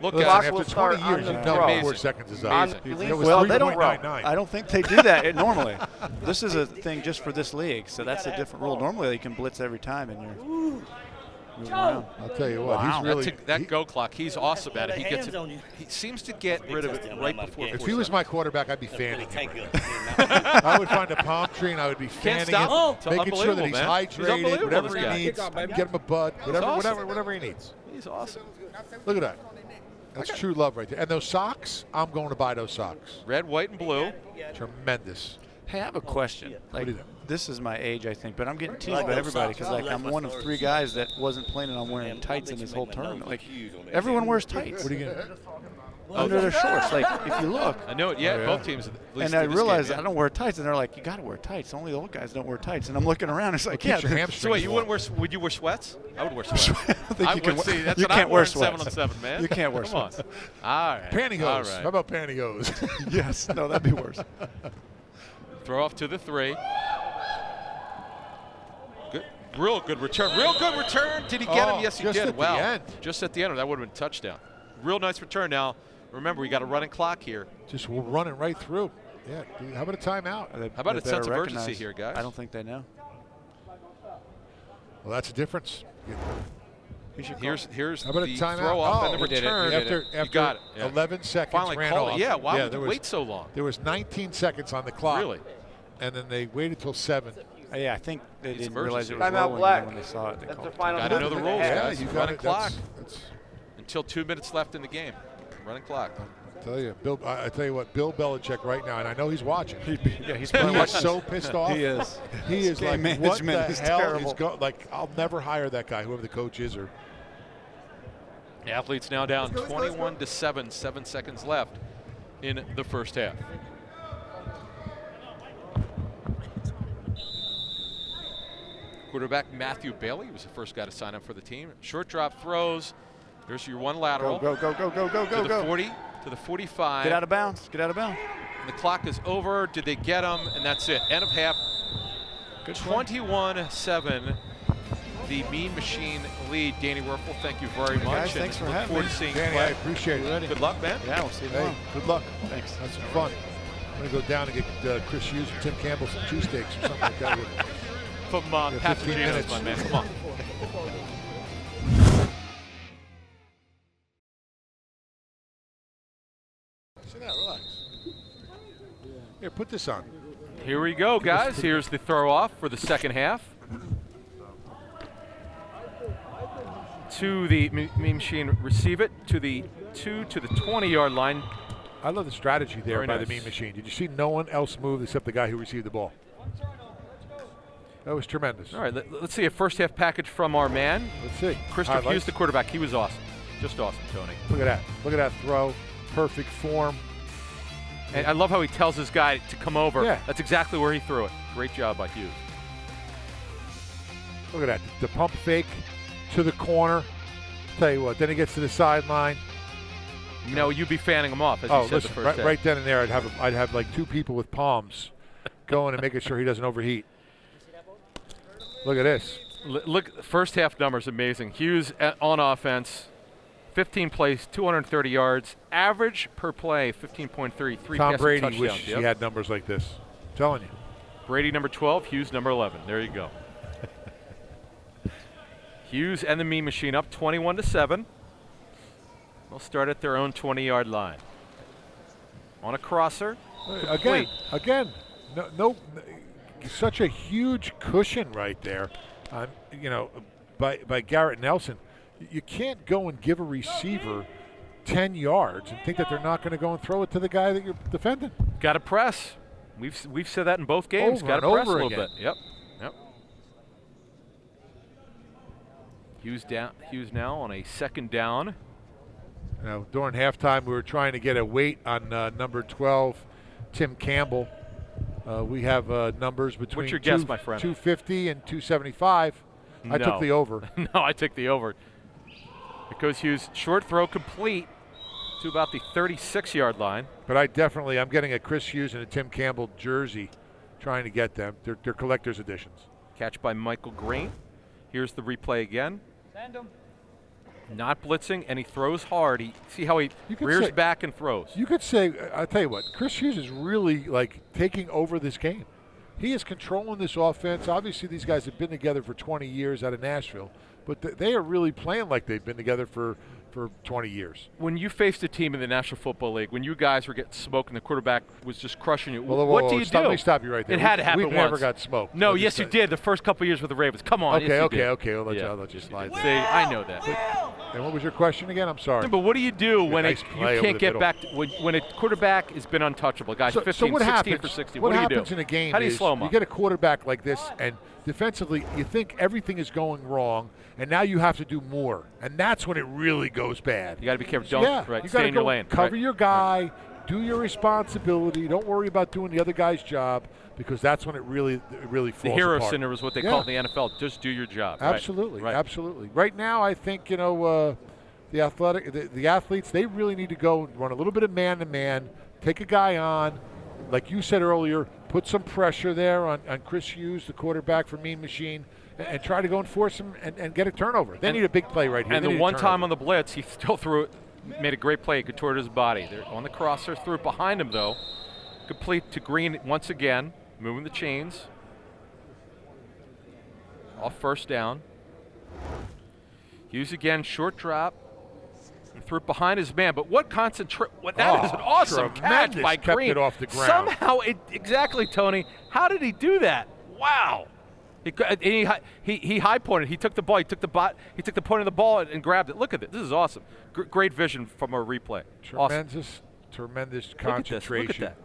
Look Listen, at Clock will after start 20 years, on you the know throw. 4 seconds is up. Amazing. It was Well, they don't. 3.99. I don't think they do that normally. This is a thing just for this league, so that's a different rule. Normally, you can blitz every time, and you're moving around. I'll tell you what, Wow. he's really. that go clock. He's awesome at it. He gets it. Hands on you. He seems to get rid of it right before. If 4 he was seconds. my quarterback, I'd be fanning him. I would find a palm tree and I would be Can't fanning stop him, him. making sure that he's Unbelievable, man. He's hydrated, unbelievable, whatever this he guy. needs. Get him a bud, whatever he needs. He's awesome. Look at that. That's true love right there. And those socks, I'm going to buy those socks. Red, white, and blue. Tremendous. Hey, I have a question. Like, do you think? this is my age, I think, but I'm getting teased by everybody because, like, I'm one of 3 guys that wasn't planning on wearing tights in this whole tournament. Like, everyone wears tights What are you going to under their shorts. Like, if you look, I know it. Yeah, Oh, yeah. both teams. At least and I in this realized game, I don't wear tights, and they're like, you got to wear tights. Only the old guys don't wear tights. And I'm looking around, it's like, keeps your yeah. hamstrings So wait, you warm. wouldn't wear? Would you wear sweats? I would wear sweats. think I you can would wear- see. That's you what can't I'm wear wearing 7 on sweats. 7, man. You can't wear Come on. sweats. All right. Pantyhose. All right. How about pantyhose? Yes. No, that'd be worse. Throw off to the 3. Good, real good return. Real good return. Did he get him? Yes, he just did. at the Wow. end. Just at the end. That would have been a touchdown. Real nice return. Now, remember, we got a running clock here. Just running right through. Yeah, dude, how about a timeout? How about a sense of urgency here, guys? I don't think they know. Well, that's a difference. Here's How about a the timeout? throw off and the Oh, he did it. return. After You got it. Yeah. 11 seconds Finally ran called off. it. Yeah, why would there they was, wait so long? There was 19 seconds on the clock. Really? And then they waited till 7. Yeah, I think they It's didn't realize it was emergency. Timeout rolling black. when they saw it. They That's called the it. final. Gotta know the minute rules, and a half. Yeah, guys. you got Running it. clock. That's, Until 2 minutes left in the game. Running clock. I tell you, I tell you what, Bill Belichick right now, and I know he's watching. Yeah, he's He probably is watching. so pissed off. He is. He is Game like, what the management is hell terrible. is going? Like, I'll never hire that guy, whoever the coach is. Or The Athletes now down 21-7. 7 seconds left in the first half. Quarterback Matthew Bailey was the first guy to sign up for the team. Short drop throws. There's your one lateral. Go, go, go, go, go, to go, the go. 40, to the 45. Get out of bounds. Get out of bounds. And the clock is over. Did they get him? And that's it. End of half. Good play. 21-7. The Mean Machine lead. Danny Werfel, thank you very much. guys, and thanks for look having forward me. to seeing Danny, you I play. appreciate it. Good luck, man. Yeah, we'll see you Hey, tomorrow. good luck. Thanks. That's some fun. I'm going to go down and get Chris Hughes and Tim Campbell some cheesesteaks or something like that. From Yeah, 15 Pasadena, minutes. my man. Come on. Sit down, relax. Here, put this on. Here we go, guys. Here's the throw off for the second half. To the Mean Machine, receive it to the 20-yard line. I love the strategy there Very by nice. the Mean Machine. Did you see no one else move except the guy who received the ball? That was tremendous. All right, let's see a first half package from our man. Let's see. Christopher Hughes, Highlights. the quarterback. He was awesome. Just awesome, Tony. Look at that. Look at that throw. Perfect form. And I love how he tells his guy to come over. Yeah. That's exactly where he threw it. Great job by Hughes. Look at that. The pump fake to the corner. Tell you what, then he gets to the sideline. You know, you'd be fanning him off, as Oh, you said listen, the first right, half. right then and there, I'd have like 2 people with palms going and making sure he doesn't overheat. Look at this. Look, first half numbers amazing. Hughes on offense, 15 plays, 230 yards, average per play 15.3, 3 Tom passing Brady touchdowns. wishes he had numbers like this. I'm telling you. Brady number 12, Hughes number 11. There you go. Hughes and the Mean Machine up 21-7. They'll start at their own 20-yard line. On a crosser. Again, no, such a huge cushion right there. You know, by Garrett Nelson. You can't go and give a receiver 10 yards and think that they're not going to go and throw it to the guy that you're defending. Got to press. We've said that in both games. Over Got to and press a over little again. bit. Yep. Hughes now on a second down. Now, during halftime, we were trying to get a weight on number 12, Tim Campbell. We have numbers between What's your guess, my friend? 250 and 275. I took the over. No, I took the over. It goes Hughes. Short throw complete to about the 36-yard line. But I'm getting a Chris Hughes and a Tim Campbell jersey trying to get them. They're collector's editions. Catch by Michael Green. Here's the replay again. Send him. Not blitzing, and he throws hard. See how he rears back and throws. You could say, I'll tell you what, Chris Hughes is really like taking over this game. He is controlling this offense. Obviously, these guys have been together for 20 years out of Nashville, but they are really playing like they've been together for 20 years. When you faced a team in the National Football League, when you guys were getting smoked and the quarterback was just crushing you, what do you do? Let me stop you right there. It had to happen We once. never got smoked. No, yes, you did. The first couple years with the Ravens. Come on. Okay, yes, okay. I'll let you slide. See, I know that. And what was your question again? I'm sorry. No, but what do you do when nice you play over can't the get middle. back? When a quarterback has been untouchable, guys, 15, so what 16 happens, for 60. What do you happens do? in a game How do you is slow them you up? get a quarterback like this, and defensively, you think everything is going wrong, and now you have to do more. And that's when it really goes bad. You got to be careful. Don't you stay in your lane. Cover your guy. Do your responsibility. Don't worry about doing the other guy's job, because that's when it really falls The hero apart. syndrome is what they call it in the NFL. Just do your job. Absolutely, Right. absolutely. Right now, I think the athletes, they really need to go and run a little bit of man-to-man, take a guy on, like you said earlier, put some pressure there on Chris Hughes, the quarterback for Mean Machine, and try to go and force him and get a turnover. They need a big play right here. And the one time on the blitz, he still threw it, made a great play. He contorted his body. They're on the crosser, threw it behind him, though. Complete to Green once again, moving the chains. Off first down. Hughes again, short drop. He threw it behind his man, but what concentrate? That is an awesome catch by kept Green. it off the ground. Somehow, exactly, Tony. How did he do that? Wow. He high pointed. He took the ball. He took the point of the ball and grabbed it. Look at this. This is awesome. Great vision from a replay. Tremendous concentration. Look at that.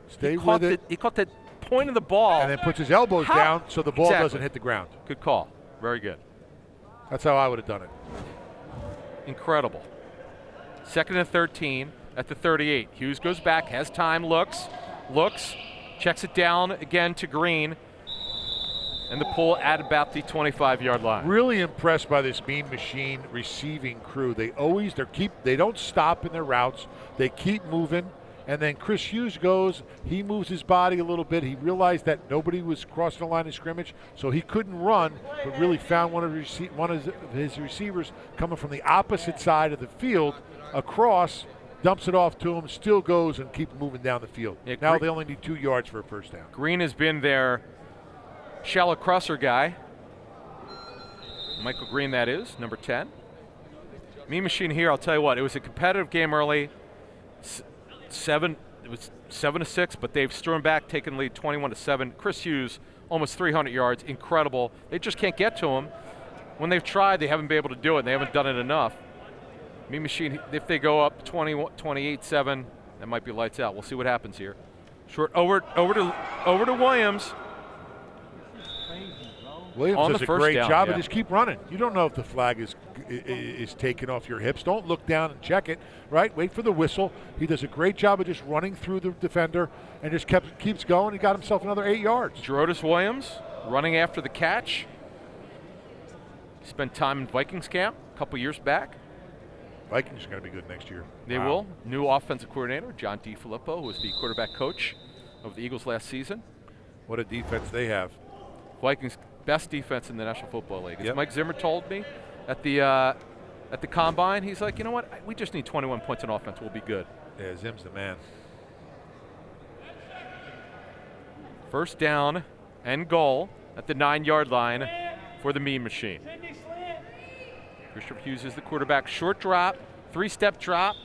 Stay with it. He caught the point of the ball. And then puts his elbows down so the ball doesn't hit the ground. Good call. Very good. That's how I would have done it. Incredible. 2nd and 13 at the 38. Hughes goes back, has time, looks, checks it down again to Green. And the pull at about the 25-yard line. Really impressed by this Mean Machine receiving crew. They don't stop in their routes. They keep moving. And then Chris Hughes goes, he moves his body a little bit. He realized that nobody was crossing the line of scrimmage, so he couldn't run, but really found one of his receivers coming from the opposite side of the field across, dumps it off to him, still goes and keeps moving down the field. Yeah, now they only need 2 yards for a first down. Green has been their shallow crosser guy. Michael Green, that is, number 10. Mean Machine here, I'll tell you what, it was a competitive game early. It was 7-6, but they've stormed back, taken lead 21-7. Chris Hughes, almost 300 yards, incredible. They just can't get to him. When they've tried, they haven't been able to do it, and they haven't done it enough. Mean Machine, if they go up 28-7, that might be lights out. We'll see what happens here. Short over to Williams. Williams does a great down, job, and just keep running. You don't know if the flag is taken off your hips. Don't look down and check it, right? Wait for the whistle. He does a great job of just running through the defender and just keeps going. He got himself another 8 yards. Jerodis Williams running after the catch. Spent time in Vikings camp a couple years back. Vikings are going to be good next year. They will. New offensive coordinator, John DeFilippo, who was the quarterback coach of the Eagles last season. What a defense they have. Vikings, best defense in the National Football League. As Mike Zimmer told me at the combine, he's like, you know what? We just need 21 points on offense. We'll be good. Yeah, Zim's the man. First down and goal at the 9-yard line for the Mean Machine. Christopher Hughes is the quarterback. Short drop, 3-step drop.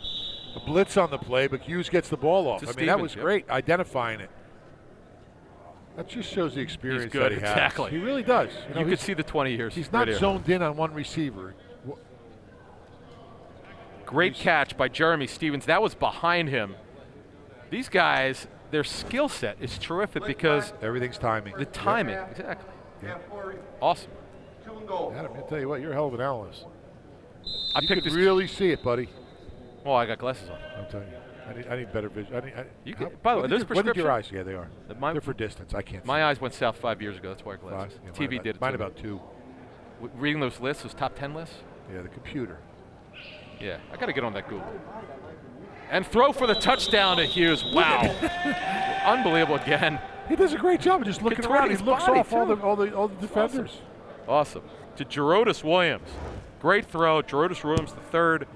A blitz on the play, but Hughes gets the ball off. That was great, identifying it. That just shows the experience that he has. Exactly. He really does. You could see the 20 years. He's not zoned in on one receiver. Great catch by Jeremy Stevens. That was behind him. These guys, their skill set is terrific because everything's timing. The timing, exactly. Awesome. Adam, I'll tell you what, you're a hell of an analyst. I picked really see it, buddy. Well, I got glasses on. I'll tell you. I need better vision. By the way, those what did your prescription- eyes? Yeah, they are. They're for distance. I can't see. My eyes went south 5 years ago. That's why I glasses. Yeah, TV did it. Mine to me. about 2. Reading those lists, those top 10 lists. Yeah, the computer. Yeah, I got to get on that Google. And throw for the touchdown to Hughes. Wow. Unbelievable again. He does a great job of just looking Contorting around. He his looks body, off all too. the defenders. Awesome. To Gerodis Williams. Great throw. Gerodis Williams the third.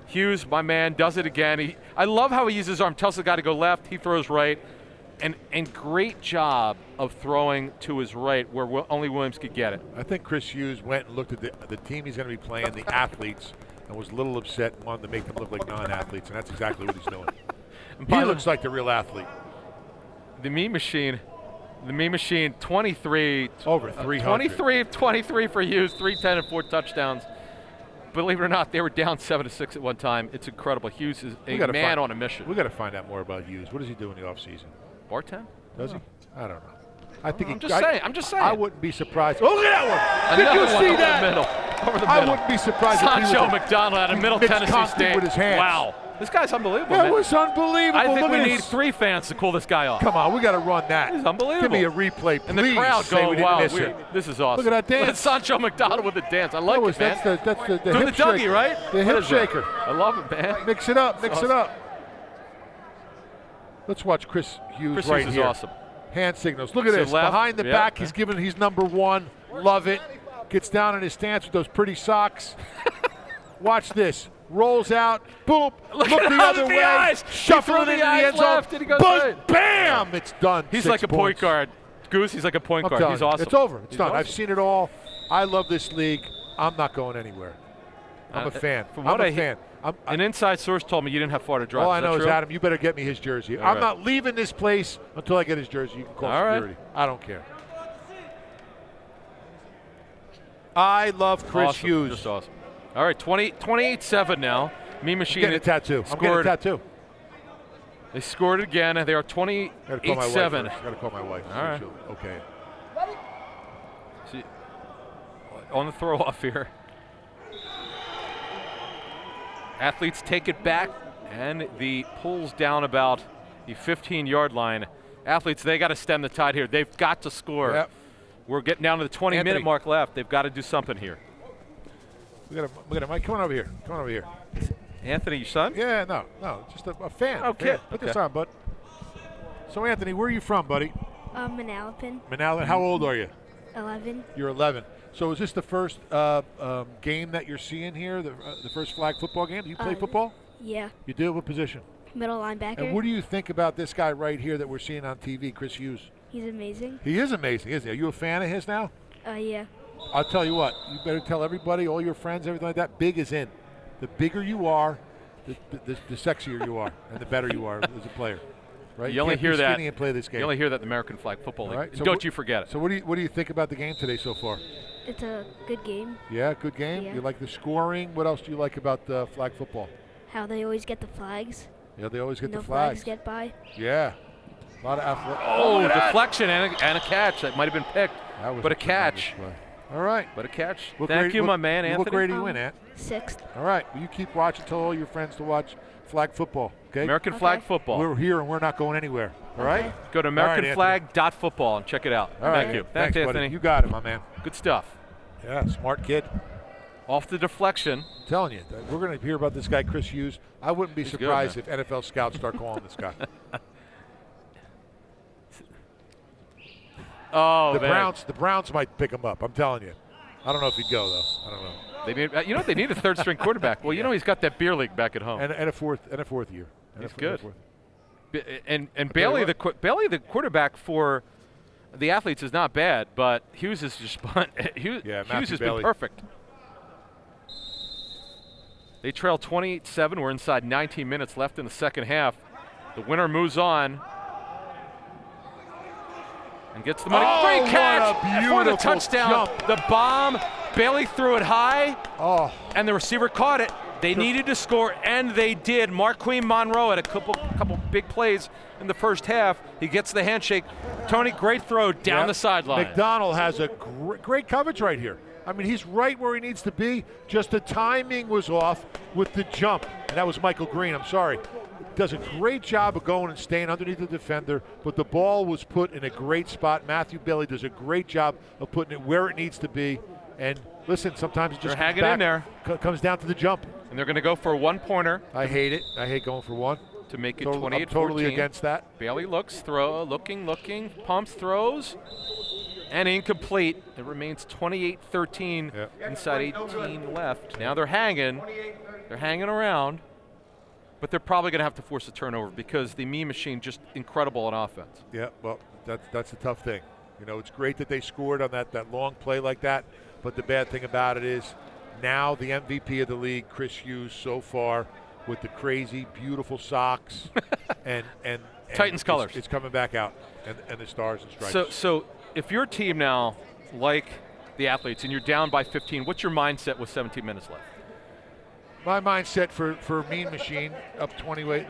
Hughes, my man, does it again. I love how he uses his arm. Tells the guy to go left. He throws right. And great job of throwing to his right where only Williams could get it. I think Chris Hughes went and looked at the team he's going to be playing, the athletes, and was a little upset and wanted to make them look like non-athletes, and that's exactly what he's doing. He looks like the real athlete. The Mean Machine, 23. Over 300. 23 of 23 for Hughes, 310 and 4 touchdowns. Believe it or not, they were down 7-6 at one time. It's incredible. Hughes is a man on a mission. We got to find out more about Hughes. What does he do in the offseason? Bartend? Does he? I don't know. I think I'm just saying. I wouldn't be surprised. Oh, look at that one! Another Did you one see over that? the middle. Over the I middle. wouldn't be surprised if he Sancho was McDonald out of Middle mixed Tennessee concrete State. with his hands. Wow. This guy's unbelievable, That man. was unbelievable. I think Look we at need this. 3 fans to cool this guy off. Come on, we got to run that. He's unbelievable. Give me a replay, please. And the crowd Say we going didn't wild. miss it. This is awesome. Look at that dance. That's Sancho McDonald with the dance. I like it, man. That's the Doing hip the Dougie, shaker. right? The What hip is that? shaker. I love it, man. Mix it up. Mix it up. Let's watch Chris Hughes Chris right Hughes is here. awesome. Hand signals. Look at To this. left. Behind the Yeah. back, he's number 1. Love it. Gets down in his stance with those pretty socks. Watch this. Rolls out. Boom. Look the other way. Eyes. Shuffle it He threw into the eyes end zone. left, and he goes Buzz, right. bam! It's done. He's 6 like a point points. guard. Goose, he's like a point I'm guard. telling He's you, awesome. It's over. It's He's done. awesome. I've seen it all. I love this league. I'm not going anywhere. I'm a fan. From what I'm I a fan. An inside source told me you didn't have far to drive. All I Is that know is, true? Adam, you better get me his jersey. All I'm right. not leaving this place until I get his jersey. You can call All right. security. I don't care. I love Chris Awesome. Hughes. Just awesome. All right, 28-7 now. Mean Machine Getting a tattoo. I'm getting a scored. tattoo. They scored again. They are Gotta call my wife 28-7. first. Gotta call my wife. All right. Okay. See, on the throw off here. Athletes take it back, and the pulls down about the 15-yard line. Athletes, they got to stem the tide here. They've got to score. Yep. We're getting down to the 20-minute Anthony. mark left. They've got to do something here. We got a Mike. Come on over here. Come on over here. Anthony, your son? Yeah, no, just a fan. Okay. Fan. Put this on, bud. So, Anthony, where are you from, buddy? Manalapan, Manalapan. How old are you? 11. You're 11. So, is this the first game that you're seeing here? The first flag football game? Do you play football? Yeah, You do. What position? middle linebacker. And what do you think about this guy right here that we're seeing on TV, Chris Hughes? He's amazing. He is amazing, isn't he? Are you a fan of his now? Yeah. I'll tell you what. You better tell everybody, all your friends, everything like that. Big is in. The bigger you are, the sexier you are, and the better you are as a player. Right? You only can't be hear that. skinny and play this game. You only hear that in the American Flag Football League. All right, so Don't what- you forget it. So what do you think about the game today so far? It's a good game. Yeah, good game. Yeah. You like the scoring? What else do you like about flag football? How they always get the flags. Yeah, they always get No the flags. get by. Yeah, a lot of athletic. Oh, deflection and a catch. That might have been picked, That was but a tremendous catch. play. All right. But a catch. What Thank grade- you, what- my man, Anthony. What grade are you in, Ant? 6th. All right. Well, you keep watching. Tell all your friends to watch flag football. Okay. American Okay. Flag Football. We're here and we're not going anywhere. All right. Okay. Go to All right, AmericanFlag.football and check it out. All right. Thank you. Thanks, buddy. Anthony. You got it, my man. Good stuff. Yeah, smart kid. Off the deflection. I'm telling you, we're going to hear about this guy, Chris Hughes. I wouldn't be He's good, surprised man. if NFL scouts start calling this guy. Oh, man. The Browns might pick him up. I'm telling you. I don't know if he'd go though. I don't know. They need, you know, they need a third-string quarterback. Well, you know, he's got that beer league back at home. And a fourth year. And He's a good. fourth. And tell Bailey, you Bailey, the quarterback for the Athletes, is not bad, but Hughes is just Hughes has Bailey. been perfect. They trail 28-7. We're inside 19 minutes left in the second half. The winner moves on and gets the money. Oh, Great what catch a for the beautiful touchdown. jump. The bomb. Bailey threw it high, Oh, and the receiver caught it. They needed to score, and they did. Marquise Monroe had a couple big plays in the first half. He gets the handshake. Tony, great throw down yeah. the sideline. McDonald has a great coverage right here. I mean, he's right where he needs to be. Just the timing was off with the jump. And that was Michael Green, I'm sorry. Does a great job of going and staying underneath the defender, but the ball was put in a great spot. Matthew Bailey does a great job of putting it where it needs to be. And listen, sometimes it just They're hanging in there. Comes down to the jump. And they're going to go for a one-pointer. I hate it. I hate going for one. To make it 28-14. I'm totally against that. Bailey looks, looking, pumps, throws, and incomplete. It remains 28-13 inside 18 left. Now they're hanging around, but they're probably going to have to force a turnover because the Mean Machine just incredible on offense. Yeah, well, that's the tough thing. You know, it's great that they scored on that long play like that, but the bad thing about it is now the MVP of the league, Chris Hughes, so far, with the crazy, beautiful socks and Titans colors. It's coming back out, and the stars and stripes. So if your team now, like the Athletes, and you're down by 15, what's your mindset with 17 minutes left? My mindset for Mean Machine up 28.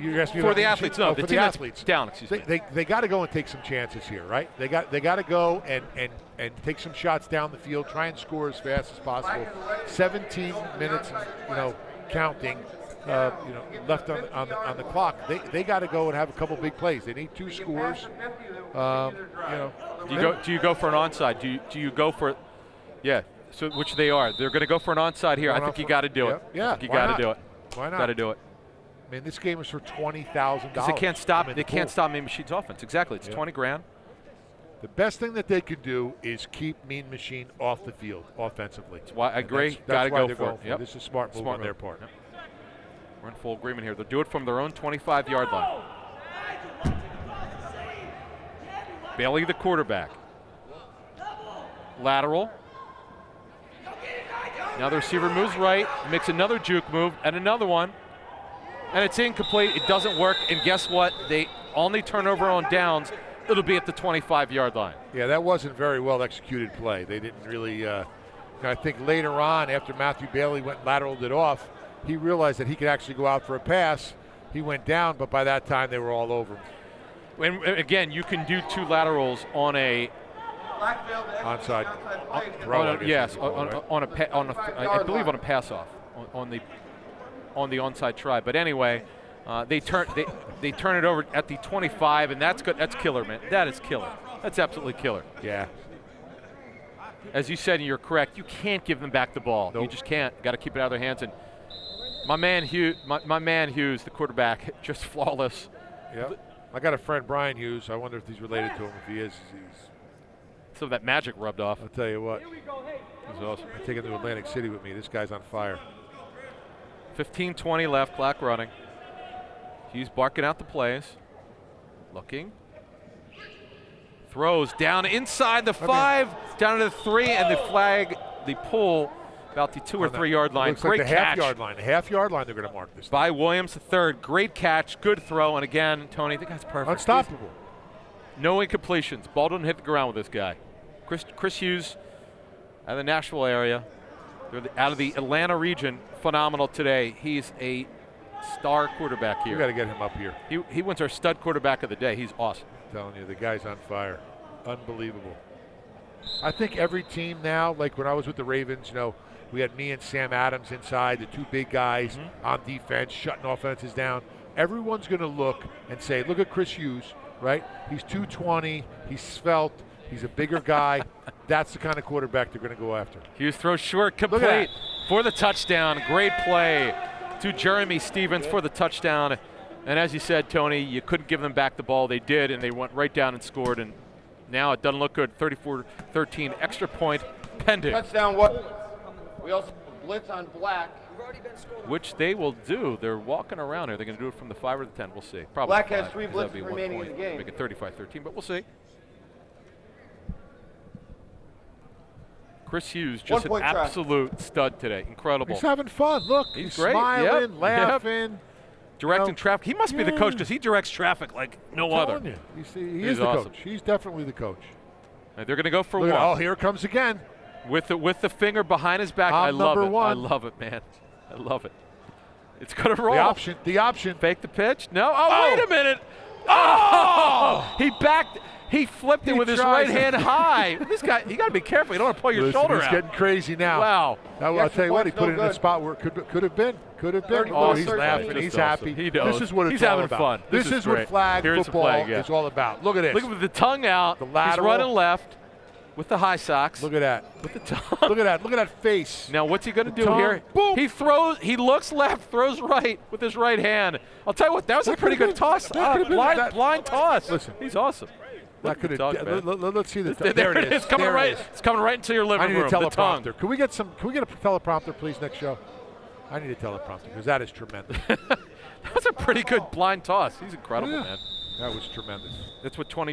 You asked me for about the Athletes, no, for the the team Athletes down. Excuse me. They got to go and take some chances here, right? They got to go and take some shots down the field, try and score as fast as possible. 17 minutes, counting. Left on the clock. They got to go and have a couple big plays. They need 2 scores. Do you go for an onside? Do you go for it? Yeah. So which they are. They're going to go for an onside here. I think you got to do it. Yeah. I think you got to do it. Why not? Got to do it. I mean, this game is for $20,000. Because they can't stop. They can't stop Mean Machine's offense. Exactly. It's 20 grand. The best thing that they could do is keep Mean Machine off the field offensively. That's why I agree. Got to go for it. Yep. This is a smart move on their part. Yep. We're in full agreement here. They'll do it from their own 25-yard line. Bailey, the quarterback. Lateral. Now the receiver moves right, makes another juke move, and another one. And it's incomplete. It doesn't work. And guess what? They only turnover on downs. It'll be at the 25-yard line. Yeah, that wasn't very well executed play. They didn't really. I think later on, after Matthew Bailey went and lateraled it off, he realized that he could actually go out for a pass. He went down, but by that time they were all over him. And again, you can do 2 laterals on a onside throw. Yes, I believe on a pass off on the onside try. But anyway, they turn it over at the 25, and that's good. That's killer, man. That is killer. That's absolutely killer. Yeah. As you said, and you're correct, you can't give them back the ball. Nope. You just can't. Got to keep it out of their hands. And my man Hughes, the quarterback, just flawless. Yeah. I got a friend, Brian Hughes. I wonder if he's related to him. If he is, some of that magic rubbed off. I'll tell you what. He's awesome. I take him to Atlantic City with me. This guy's on fire. 15-20 left, clock running. Hughes barking out the plays. Looking. Throws down inside the 5, down to the 3, and the flag, the pull, about the 2 or 3 yard line. Looks Great like the catch. half-yard line they're going to mark this. By Williams the 3rd. Great catch, good throw, and again, Tony, the guy's perfect. Unstoppable. No incompletions. Ball doesn't hit the ground with this guy. Chris Hughes out of the Nashville area. They're out of the Atlanta region. Phenomenal today. He's a star quarterback here. We got to get him up here. He wins our stud quarterback of the day. He's awesome. I'm telling you, the guy's on fire. Unbelievable. I think every team now, like when I was with the Ravens, we had me and Sam Adams inside, the 2 big guys on defense, shutting offenses down. Everyone's going to look and say, look at Chris Hughes, right? He's 220, he's svelte, he's a bigger guy. That's the kind of quarterback they're going to go after. Hughes throws short, complete for the touchdown. Great play to Jeremy Stevens for the touchdown. And as you said, Tony, you couldn't give them back the ball. They did, and they went right down and scored. And now it doesn't look good. 34-13, extra point pending. Touchdown, what? We also blitz on Black. Which they will do. They're walking around here. They're going to do it from the 5 or the 10. We'll see. Probably Black 5, has 3 that'd blitzes be 1 remaining point. in the game. Make it 35-13, but we'll see. Chris Hughes, just an absolute stud today. Incredible. He's having fun. Look, he's great. Smiling, laughing. Directing traffic. He must be the coach because he directs traffic like no other. He is the coach. He's definitely the coach. And they're going to go for one. Oh, here it comes again. With the finger behind his back. I love it. I love it, man. I love it. It's going to roll. The option. Fake the pitch. No. Oh, wait a minute. Oh! He flipped it He with his tries right to- hand high. This guy, you got to be careful. You don't want to pull your Listen, shoulder he's out. getting crazy now. Wow. Now, The I'll extra tell you what, he point's put no it in a good. spot where it could have been. Could have been. 34, Oh, he's 13. laughing. Just He's awesome. happy. He knows. This is what it's He's all having about. fun. This This is is what great. flag Here's the football flag, yeah. is all about. Look at this. Look at with the tongue out. The He's lateral. running left with the high socks. Look at that. with the tongue. Look at that. Look at that face. Now what's he going to do tongue. here? Boom. He throws. He looks left, throws right with his right hand. I'll tell you what. That was a pretty good toss. that could've been that- Blind toss. Listen. He's awesome. That could Tongue, have. man. Let's see the There it is. It's coming There right. it is. It's coming right into your living I need room. a The tongue. teleprompter. Can we get a teleprompter, please, next show? I need a teleprompter because that is tremendous. That was a pretty good blind toss. He's incredible, Yeah. man. That was tremendous. That's what 20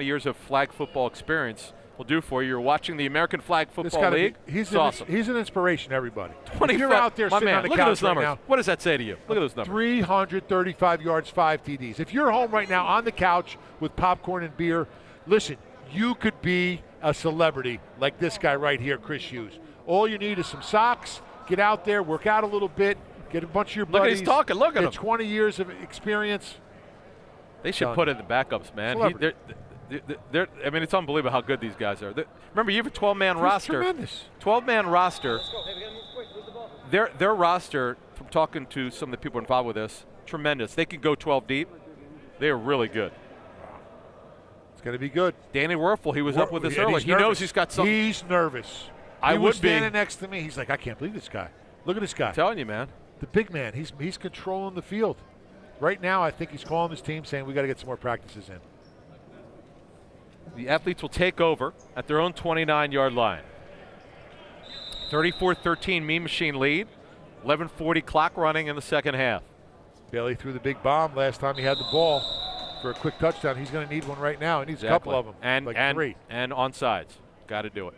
years of flag football experience will do for you. You're watching the American Flag This Football gotta League. be, he's It's an, awesome. He's an inspiration to everybody. If 25 you're out there my sitting man, on the look at couch those numbers. right now, What does that say to you? Look at those numbers. 335 yards, 5 TDs. If you're home right now on the couch with popcorn and beer, listen, you could be a celebrity like this guy right here, Chris Hughes. All you need is some socks. Get out there, work out a little bit, get a bunch of your Look at buddies. he's talking. Look at get him. 20 years of experience. They should Done. put in the backups, man. Celebrity. I mean, it's unbelievable how good these guys are. Remember, you have a 12-man He's roster. tremendous. 12-man roster. Their roster, from talking to some of the people involved with this, tremendous. They can go 12 deep. They are really good. It's going to be good. Danny Werfel, he was up with us And early. he's He knows nervous. he's got something. He's nervous. I he would was be. standing next to me. He's like, I can't believe this guy. Look at this guy. I'm telling you, man. The big man. He's controlling the field. Right now, I think he's calling his team saying we got to get some more practices in. The athletes will take over at their own 29-yard line. 34-13 Mean Machine lead. 11:40 clock running in the second half. Bailey threw the big bomb last time he had the ball for a quick touchdown. He's going to need one right now. He needs a couple of them, and like and 3. and onside. Got to do it.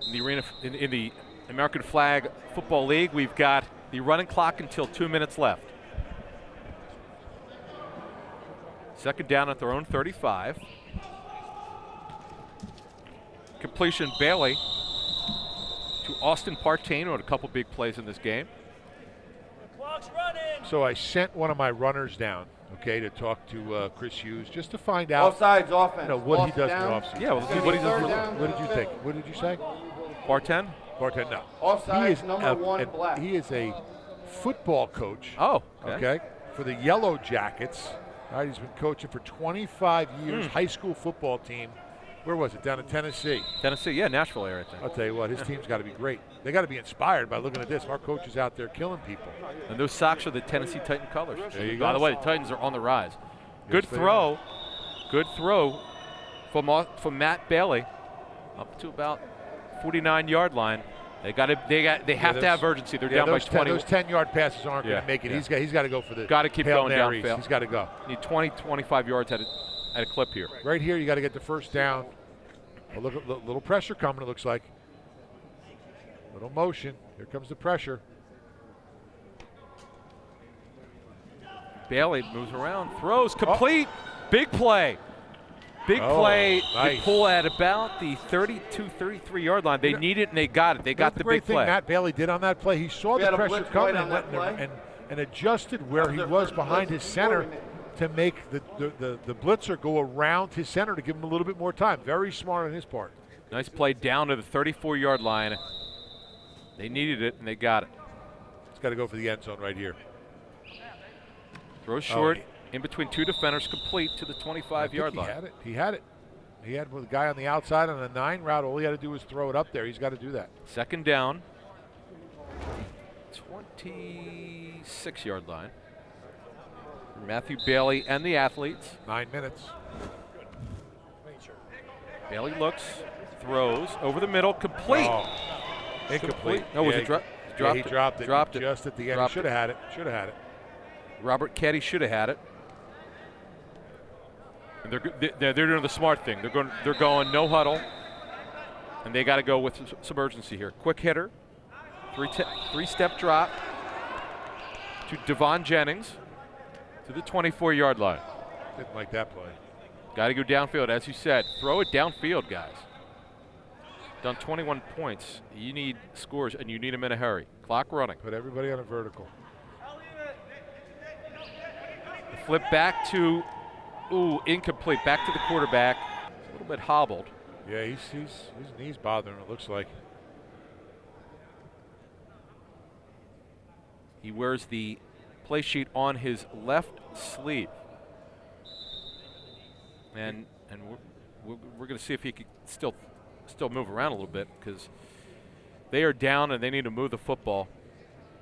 In the arena, in the American Flag Football League, we've got the running clock until 2 minutes left. Second down at their own 35. Completion Bailey to Austin Partain, who had a couple big plays in this game. So I sent one of my runners down, okay, to talk to Chris Hughes just to find out Offsides offense. what he Lost does in down. the offseason. Yeah, well, It's gonna what be he does third for- down, What did you third think? down. What did you say? Partain? Bartend, no. Offside, He is number 1 black. He is a football coach. Oh, Okay, for the Yellow Jackets. All right, he's been coaching for 25 years, high school football team. Where was it? Down in Tennessee. Tennessee, yeah, Nashville area, I think. I'll tell you what, his team's got to be great. They got to be inspired by looking at this. Our coach is out there killing people. And those socks are the Tennessee Titan colors. There you By go. the way, the Titans are on the rise. Good they throw. Good throw from Matt Bailey up to about 49-yard line. They have to those- have urgency. They're down by those 20. Those 10-yard passes aren't going Yeah, to make it. yeah. He's got to go for the Gotta keep Hail going Marys. downfield. He's got to go. Need 20, 25 yards at a clip here. Right here, you got to get the first down. A little pressure coming, it looks like. Little motion. Here comes the pressure. Bailey moves around, throws, complete. Big play. Big play. They nice. pull at about the 32, 33-yard line. They need it, and they got it. They got the great big thing play. Matt Bailey did on that play, he saw We the had a pressure blitz coming right on and, that went play. and adjusted where he their was first behind blitz his center before to make the blitzer go around his center to give him a little bit more time. Very smart on his part. Nice play down to the 34-yard line. They needed it, and they got it. He's got to go for the end zone right here. Throws short, in between two defenders, complete to the 25-yard line. He had it. He had the guy on the outside on the 9 route. All he had to do was throw it up there. He's got to do that. Second down, 26-yard line. Matthew Bailey and the athletes. 9 minutes. Bailey looks, throws, over the middle, complete. Oh, incomplete. No, was Yeah, it dropped? Yeah, he dropped it. Dropped it. Just at the end. Dropped Should have had it. Should have had it. Robert Caddy should have had it. And they're doing the smart thing. They're going no huddle, and they got to go with some urgency here. Quick hitter, three-step drop to Devon Jennings to the 24-yard line. Didn't like that play. Got to go downfield, as you said. Throw it downfield, guys. Done 21 points. You need scores, and you need them in a hurry. Clock running. Put everybody on a vertical. Flip back to, incomplete. Back to the quarterback. A little bit hobbled. Yeah, his knee's bothering him, it looks like. He wears the play sheet on his left sleeve. And we're going to see if he can still move around a little bit, because they are down and they need to move the football.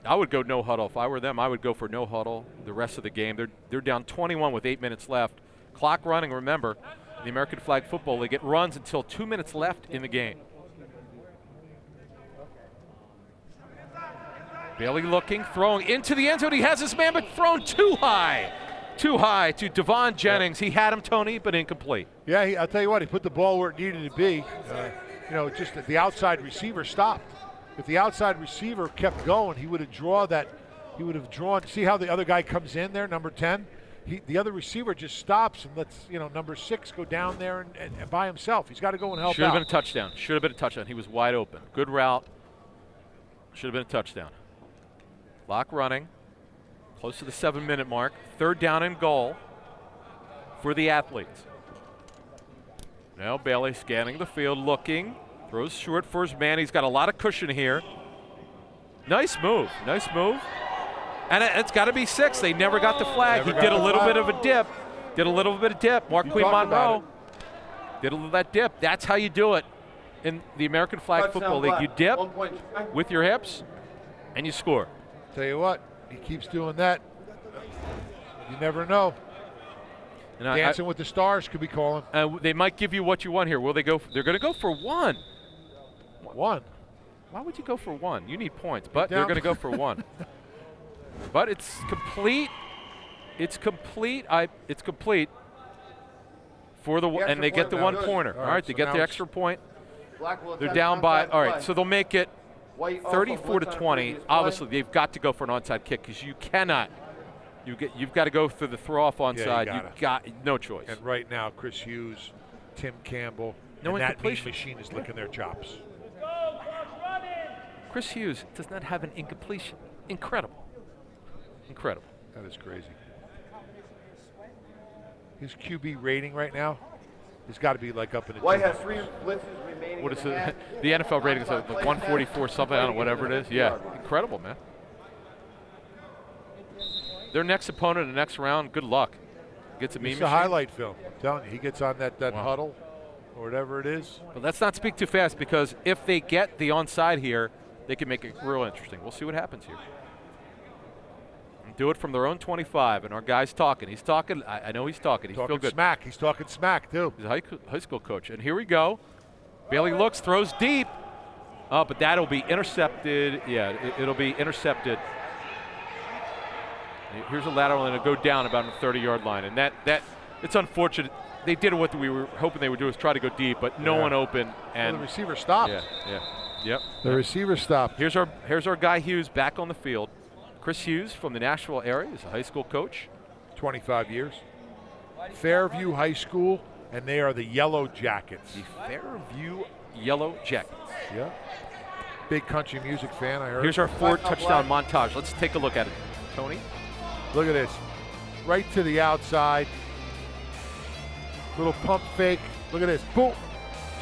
I would go no huddle. If I were them, I would go for no huddle the rest of the game. They're down 21 with 8 minutes left. Clock running, remember, the American Flag Football League, it runs until 2 minutes left in the game. Bailey looking, throwing into the end zone. He has his man, but thrown too high. Too high to Devon Jennings. He had him, Tony, but incomplete. Yeah, I'll tell you what, he put the ball where it needed to be. Just that the outside receiver stopped. If the outside receiver kept going, he would have drawn. See how the other guy comes in there, number 10? The other receiver just stops and lets number 6 go down there and by himself. He's got to go and help out. Should have been a touchdown. Should have been a touchdown. He was wide open. Good route. Should have been a touchdown. Clock running. Close to the 7-minute mark. 3rd down and goal for the Athletes. Now Bailey scanning the field, looking. Throws short for his man. He's got a lot of cushion here. Nice move. Nice move. And it's got to be 6. They never got the flag. He did a little bit of a dip. Marquis Monroe did a little of that dip. That's how you do it in the American Flag Football League. You dip with your hips and you score. Tell you what, he keeps doing that. You never know. And Dancing with the Stars could be calling. They might give you what you want here. Will they go? They're going to go for 1. 1. Why would you go for 1? You need points, but they're going to go for 1. But it's complete. It's complete. It's complete for and they get the 1 pointer. All right, they get the extra point. They're down by. All right, so they'll make it 34-20. Obviously, they've got to go for an onside kick, because you cannot. You've got to go through the throw-off onside. Yeah, you've got no choice. And right now, Chris Hughes, Tim Campbell, no and that mean incompletion. machine is licking their chops. Chris Hughes does not have an incompletion. Incredible. Incredible. That is crazy. His QB rating right now has got to be like up in the. White has 3 blitzes remaining. What is it? The NFL rating is like 144 something. I don't know, whatever it is. Yeah, incredible, man. Their next opponent in the next round, good luck. Gets a meme It's a highlight film. I'm telling you, he gets on that huddle or whatever it is. But let's not speak too fast, because if they get the onside here, they can make it real interesting. We'll see what happens here. Do it from their own 25, and our guy's talking. He's talking. I know he's talking. He's talking feel good. smack. He's talking smack, too. He's a high school coach. And here we go. Bailey looks, throws deep. But that'll be intercepted. Yeah, it'll be intercepted. Here's a lateral, and it'll go down about the 30-yard line. And that it's unfortunate. They did what we were hoping they would do, is try to go deep, but no one open. And the receiver stopped. Yep. The receiver stopped. Here's our guy Hughes back on the field. Chris Hughes from the Nashville area is a high school coach. 25 years. Fairview High School, and they are the Yellow Jackets. The Fairview Yellow Jackets. Yeah. Big country music fan, I heard. Here's our 4 touchdown montage. Let's take a look at it, Tony. Look at this. Right to the outside. Little pump fake. Look at this. Boom.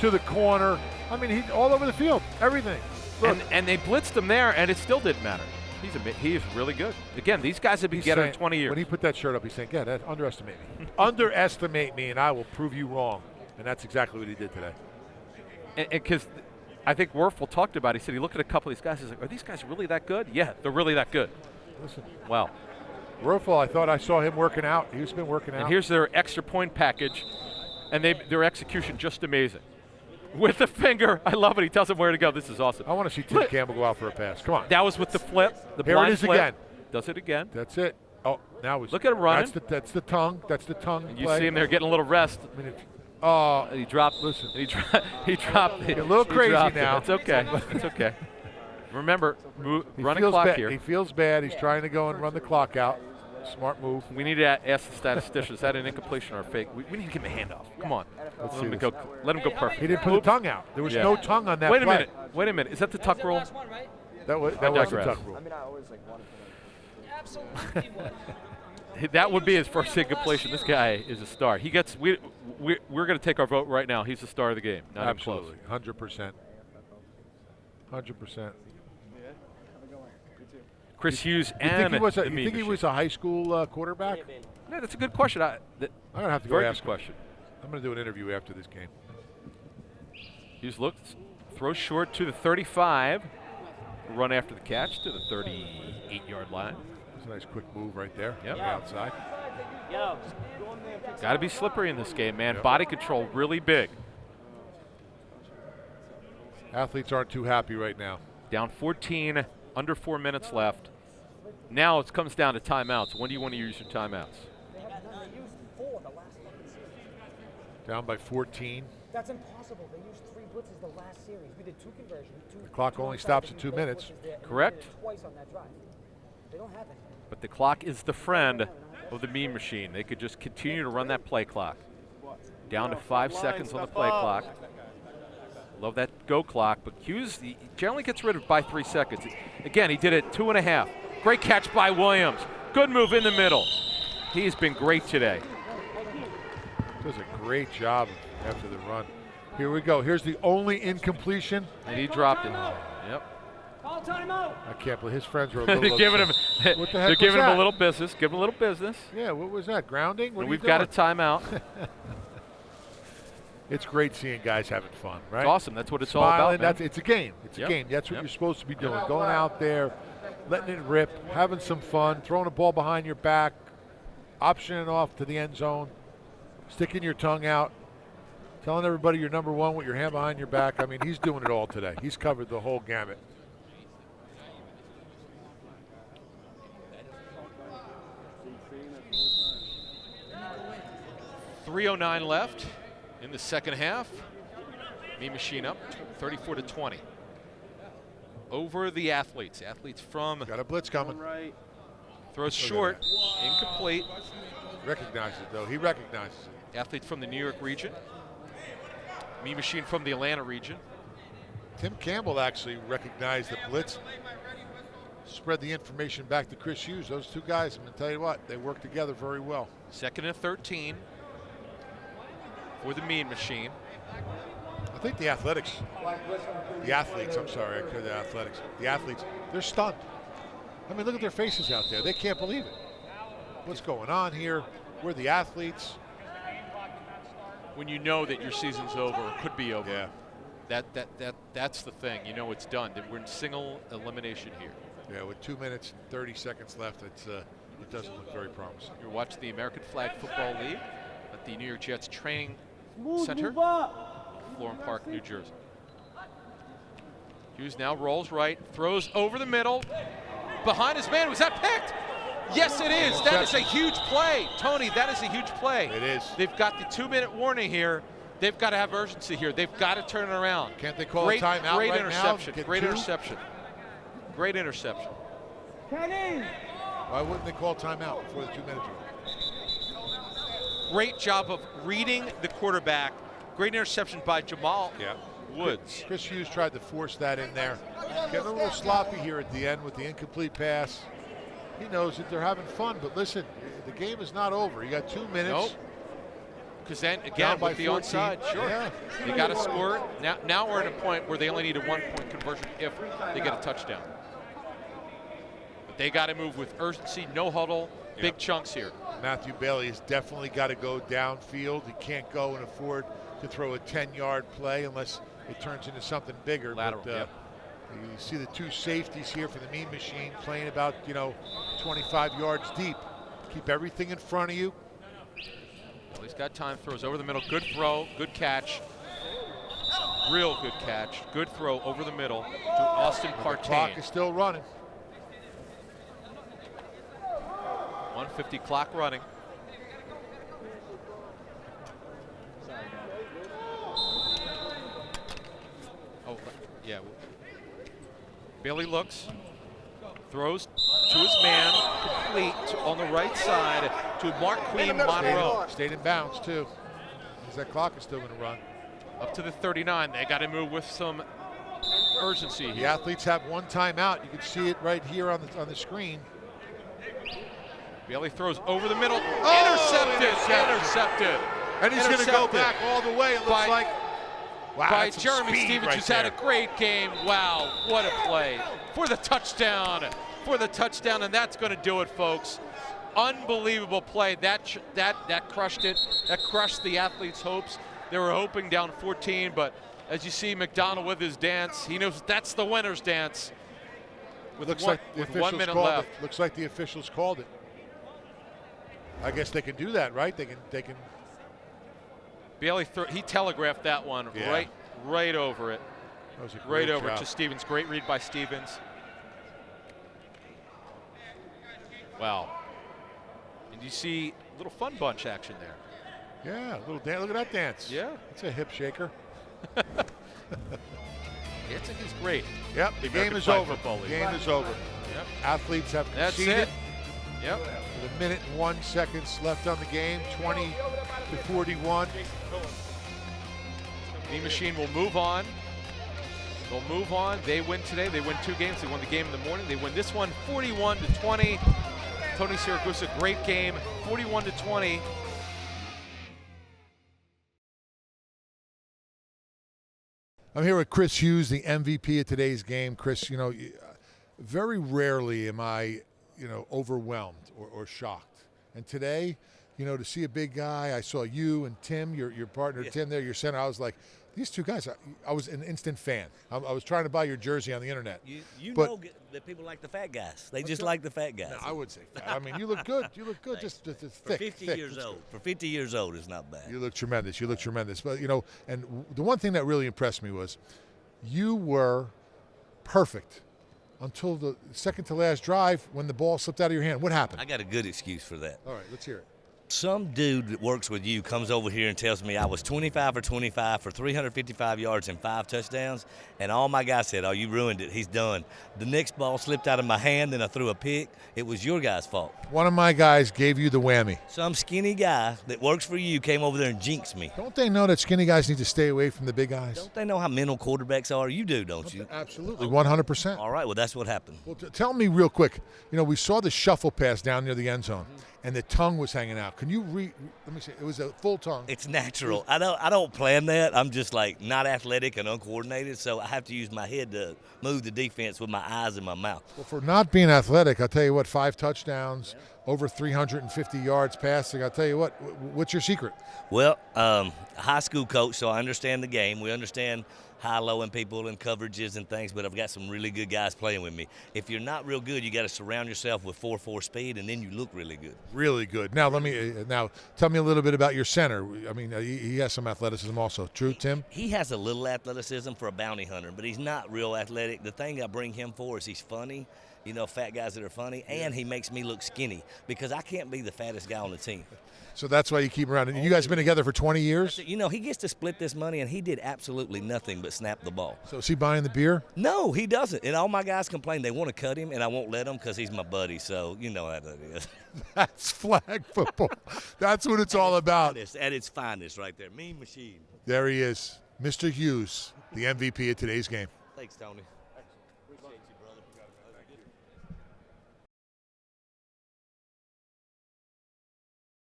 To the corner. I mean, he's all over the field. Everything. And they blitzed him there, and it still didn't matter. He is really good. Again, these guys have been together in 20 years. When he put that shirt up, he's saying, yeah, underestimate me. Underestimate me, and I will prove you wrong. And that's exactly what he did today. And because I think Werfel talked about it. He said he looked at a couple of these guys. He's like, are these guys really that good? Yeah, they're really that good. Listen. Wow. Werfel, I thought I saw him working out. He's been working out. And here's their extra point package. And their execution just amazing. With the finger. I love it. He tells him where to go. This is awesome. I want to see Tim Campbell go out for a pass. Come on. That was with the flip. The Here blind it is flip. again. Does it again. That's it. Oh, now he's. Look at him running. That's the tongue. That's the tongue. And you see him there getting a little rest. He dropped. Listen. He dropped. You're a little crazy now. It's okay. It's okay. Remember, running feels clock bad. here. He feels bad. He's trying to go and run the clock out. Smart move. We need to ask the statistician, is that an incompletion or a fake? We need to give him a handoff. Come on. Let's Let see him this. go. Let him go perfect. He didn't put the tongue out. There was no tongue on that Wait a play. minute. Wait a minute. Is that the tuck rule? That was the digress. tuck rule. I mean, I always like wanted to know. Absolutely was. That would be his first incompletion. This guy is a star. He gets. We're going to take our vote right now. He's the star of the game. Not even close. Absolutely, 100%. 100%. Chris Hughes You and think he was a high school quarterback? Yeah, that's a good question. I'm going to have to go very ask good question. I'm going to do an interview after this game. Hughes looks, throws short to the 35. Run after the catch to the 38-yard line. That's a nice quick move right there. Yep. On the outside. Got to be slippery in this game, man. Yep. Body control really big. Athletes aren't too happy right now. Down 14, under 4 minutes left. Now it comes down to timeouts. When do you want to use your timeouts? Down by 14. That's impossible. They used 3 blitzes the last series. We did 2 conversions. The clock only stops at 2 minutes. Correct. Twice on that drive. They don't have any. But the clock is the friend of the mean machine. They could just continue to run that play clock. Down to 5 seconds on the play clock. Love that go clock, but Hughes he generally gets rid of by 3 seconds. Again, he did it 2.5. Great catch by Williams. Good move in the middle. He's been great today. Does a great job after the run. Here we go. Here's the only incompletion. And he dropped it. Yep. Call timeout. I can't believe his friends are a little They're giving him, upset. What the heck they're was giving him that? a little business. Give him a little business. Yeah, what was that? Grounding? What And are you we've got a doing? timeout. It's great seeing guys having fun, right? It's awesome. That's what it's Smiling, all about, man. it's a game. It's a game. That's what you're supposed to be doing. Going out there, letting it rip, having some fun, throwing a ball behind your back, optioning off to the end zone, sticking your tongue out, telling everybody you're number one with your hand behind your back. I mean, he's doing it all today. He's covered the whole gamut. .309 left in the second half. Mean Machine up 34-20. Over the Athletes. Athletes from. Got a blitz coming. Throws short, incomplete. Recognizes it, though. He recognizes it. Athletes from the New York region. Mean Machine from the Atlanta region. Tim Campbell actually recognized the blitz. Spread the information back to Chris Hughes. Those two guys, I'm going to tell you what, they work together very well. 2nd and 13 for the Mean Machine. I think the athletes, I'm sorry, I could athletics. The athletes, they're stunned. I mean, look at their faces out there. They can't believe it. What's going on here? We're the athletes. When you know that your season's over or could be over, that's the thing. You know it's done. We're in single elimination here. Yeah, with 2 minutes and 30 seconds left, it doesn't look very promising. You're watching the American Flag Football League at the New York Jets Training Center, Florham Park, New Jersey. Hughes now rolls right, throws over the middle, behind his man. Was that picked? Yes, it is. That is a huge play. Tony, that is a huge play. It is. They've got the 2-minute warning here. They've got to have urgency here. They've got to turn it around. Can't they call a timeout great right interception. now? Great interception. Great interception. Kenny. Why wouldn't they call timeout before the 2 minutes rule? Great job of reading the quarterback. Great interception by Jamal Woods. Chris Hughes tried to force that in there. Getting a little sloppy here at the end with the incomplete pass. He knows that they're having fun, but listen, the game is not over. You got 2 minutes. Nope. Because then, again, Down by with the 14. onside, sure. Yeah. You got to score it. Now we're at a point where they only need a 1-point conversion if they get a touchdown. But they got to move with urgency, no huddle, big chunks here. Matthew Bailey has definitely got to go downfield. He can't go and afford to throw a 10-yard play unless it turns into something bigger. Lateral, but, you see the two safeties here for the Mean Machine playing about 25 yards deep. Keep everything in front of you. Well, he's got time. Throws over the middle. Good throw. Good catch. Real good catch. Good throw over the middle to Austin The Partain. clock is still running. 150 clock running. Oh, yeah. Bailey looks, throws to his man, complete on the right side to Marquis Monroe. Stayed in bounds, too, because that clock is still going to run. Up to the 39. They got to move with some urgency The here. athletes have one timeout. You can see it right here on the screen. Bailey throws over the middle. Oh, Intercepted. And he's going to go Intercepted back all the way, it looks by- like. Wow, by that's some Jeremy speed Stevens, right who's had a there. great game. Wow, what a play for the touchdown. And that's going to do it, folks. Unbelievable play. That crushed it. That crushed the athletes' hopes. They were hoping down 14, but as you see McDonald with his dance, he knows that's the winner's dance. Looks like the with 1 officials minute called left. it. Looks like the officials called it. I guess they can do that, right? They can. Bailey, he telegraphed that one Yeah. right over it. That was a Right great over job. to Stevens. Great read by Stevens. Wow. And you see a little fun bunch action there. Yeah, a little dance. Look at that dance. Yeah. It's a hip shaker. It's great. Yep, the game American is Flag over. Football League. Game is over. Yep. Athletes have That's conceded. it. Yep. With 1 minute and 1 second left on the game, 20-41. The Machine will move on. They'll move on. They win today. They win 2 games. They won the game in the morning. They win this one 41-20. Tony Siragusa, great game, 41-20. I'm here with Chris Hughes, the MVP of today's game. Chris, very rarely am I, overwhelmed or shocked. And today, to see a big guy, I saw you and Tim, your partner, Tim there, your center. I was like, these two guys, I was an instant fan. I was trying to buy your jersey on the internet. You but, know that people like the fat guys. They just like the fat guys. No, I would say fat. I mean, you look good. You look good. just thick. For 50 years old. For 50 years old, it's not bad. You look tremendous. You look tremendous. But, and the one thing that really impressed me was you were perfect until the second to last drive when the ball slipped out of your hand. What happened? I got a good excuse for that. All right, let's hear it. Some dude that works with you comes over here and tells me I was 25 for 25 for 355 yards and 5 touchdowns, and all my guys said, oh, you ruined it. He's done. The next ball slipped out of my hand, and I threw a pick. It was your guy's fault. One of my guys gave you the whammy. Some skinny guy that works for you came over there and jinxed me. Don't they know that skinny guys need to stay away from the big guys? Don't they know how mental quarterbacks are? You do, don't you? Absolutely, 100%. All right, well, that's what happened. Well, tell me real quick. We saw the shuffle pass down near the end zone, and the tongue was hanging out. Can you let me see. It was a full tongue. It's natural. I don't plan that. I'm just like not athletic and uncoordinated, so I have to use my head to move the defense with my eyes and my mouth. Well, for not being athletic, I'll tell you what, 5 touchdowns, over 350 yards passing. I'll tell you what, what's your secret? Well, a high school coach, so I understand the game. We understand high-low and people and coverages and things, but I've got some really good guys playing with me. If you're not real good, you got to surround yourself with 4-4 speed, and then you look really good. Really good. Now tell me a little bit about your center. I mean, he has some athleticism also. True, Tim? He has a little athleticism for a bounty hunter, but he's not real athletic. The thing I bring him for is he's funny. Fat guys that are funny, and he makes me look skinny because I can't be the fattest guy on the team. So that's why you keep him around. And you guys have been together for 20 years? He gets to split this money, and he did absolutely nothing but snap the ball. So is he buying the beer? No, he doesn't. And all my guys complain they want to cut him, and I won't let him because he's my buddy. So you know how that is. That's flag football. That's what it's all about. At its finest right there. Mean machine. There he is, Mr. Hughes, the MVP of today's game. Thanks, Tony.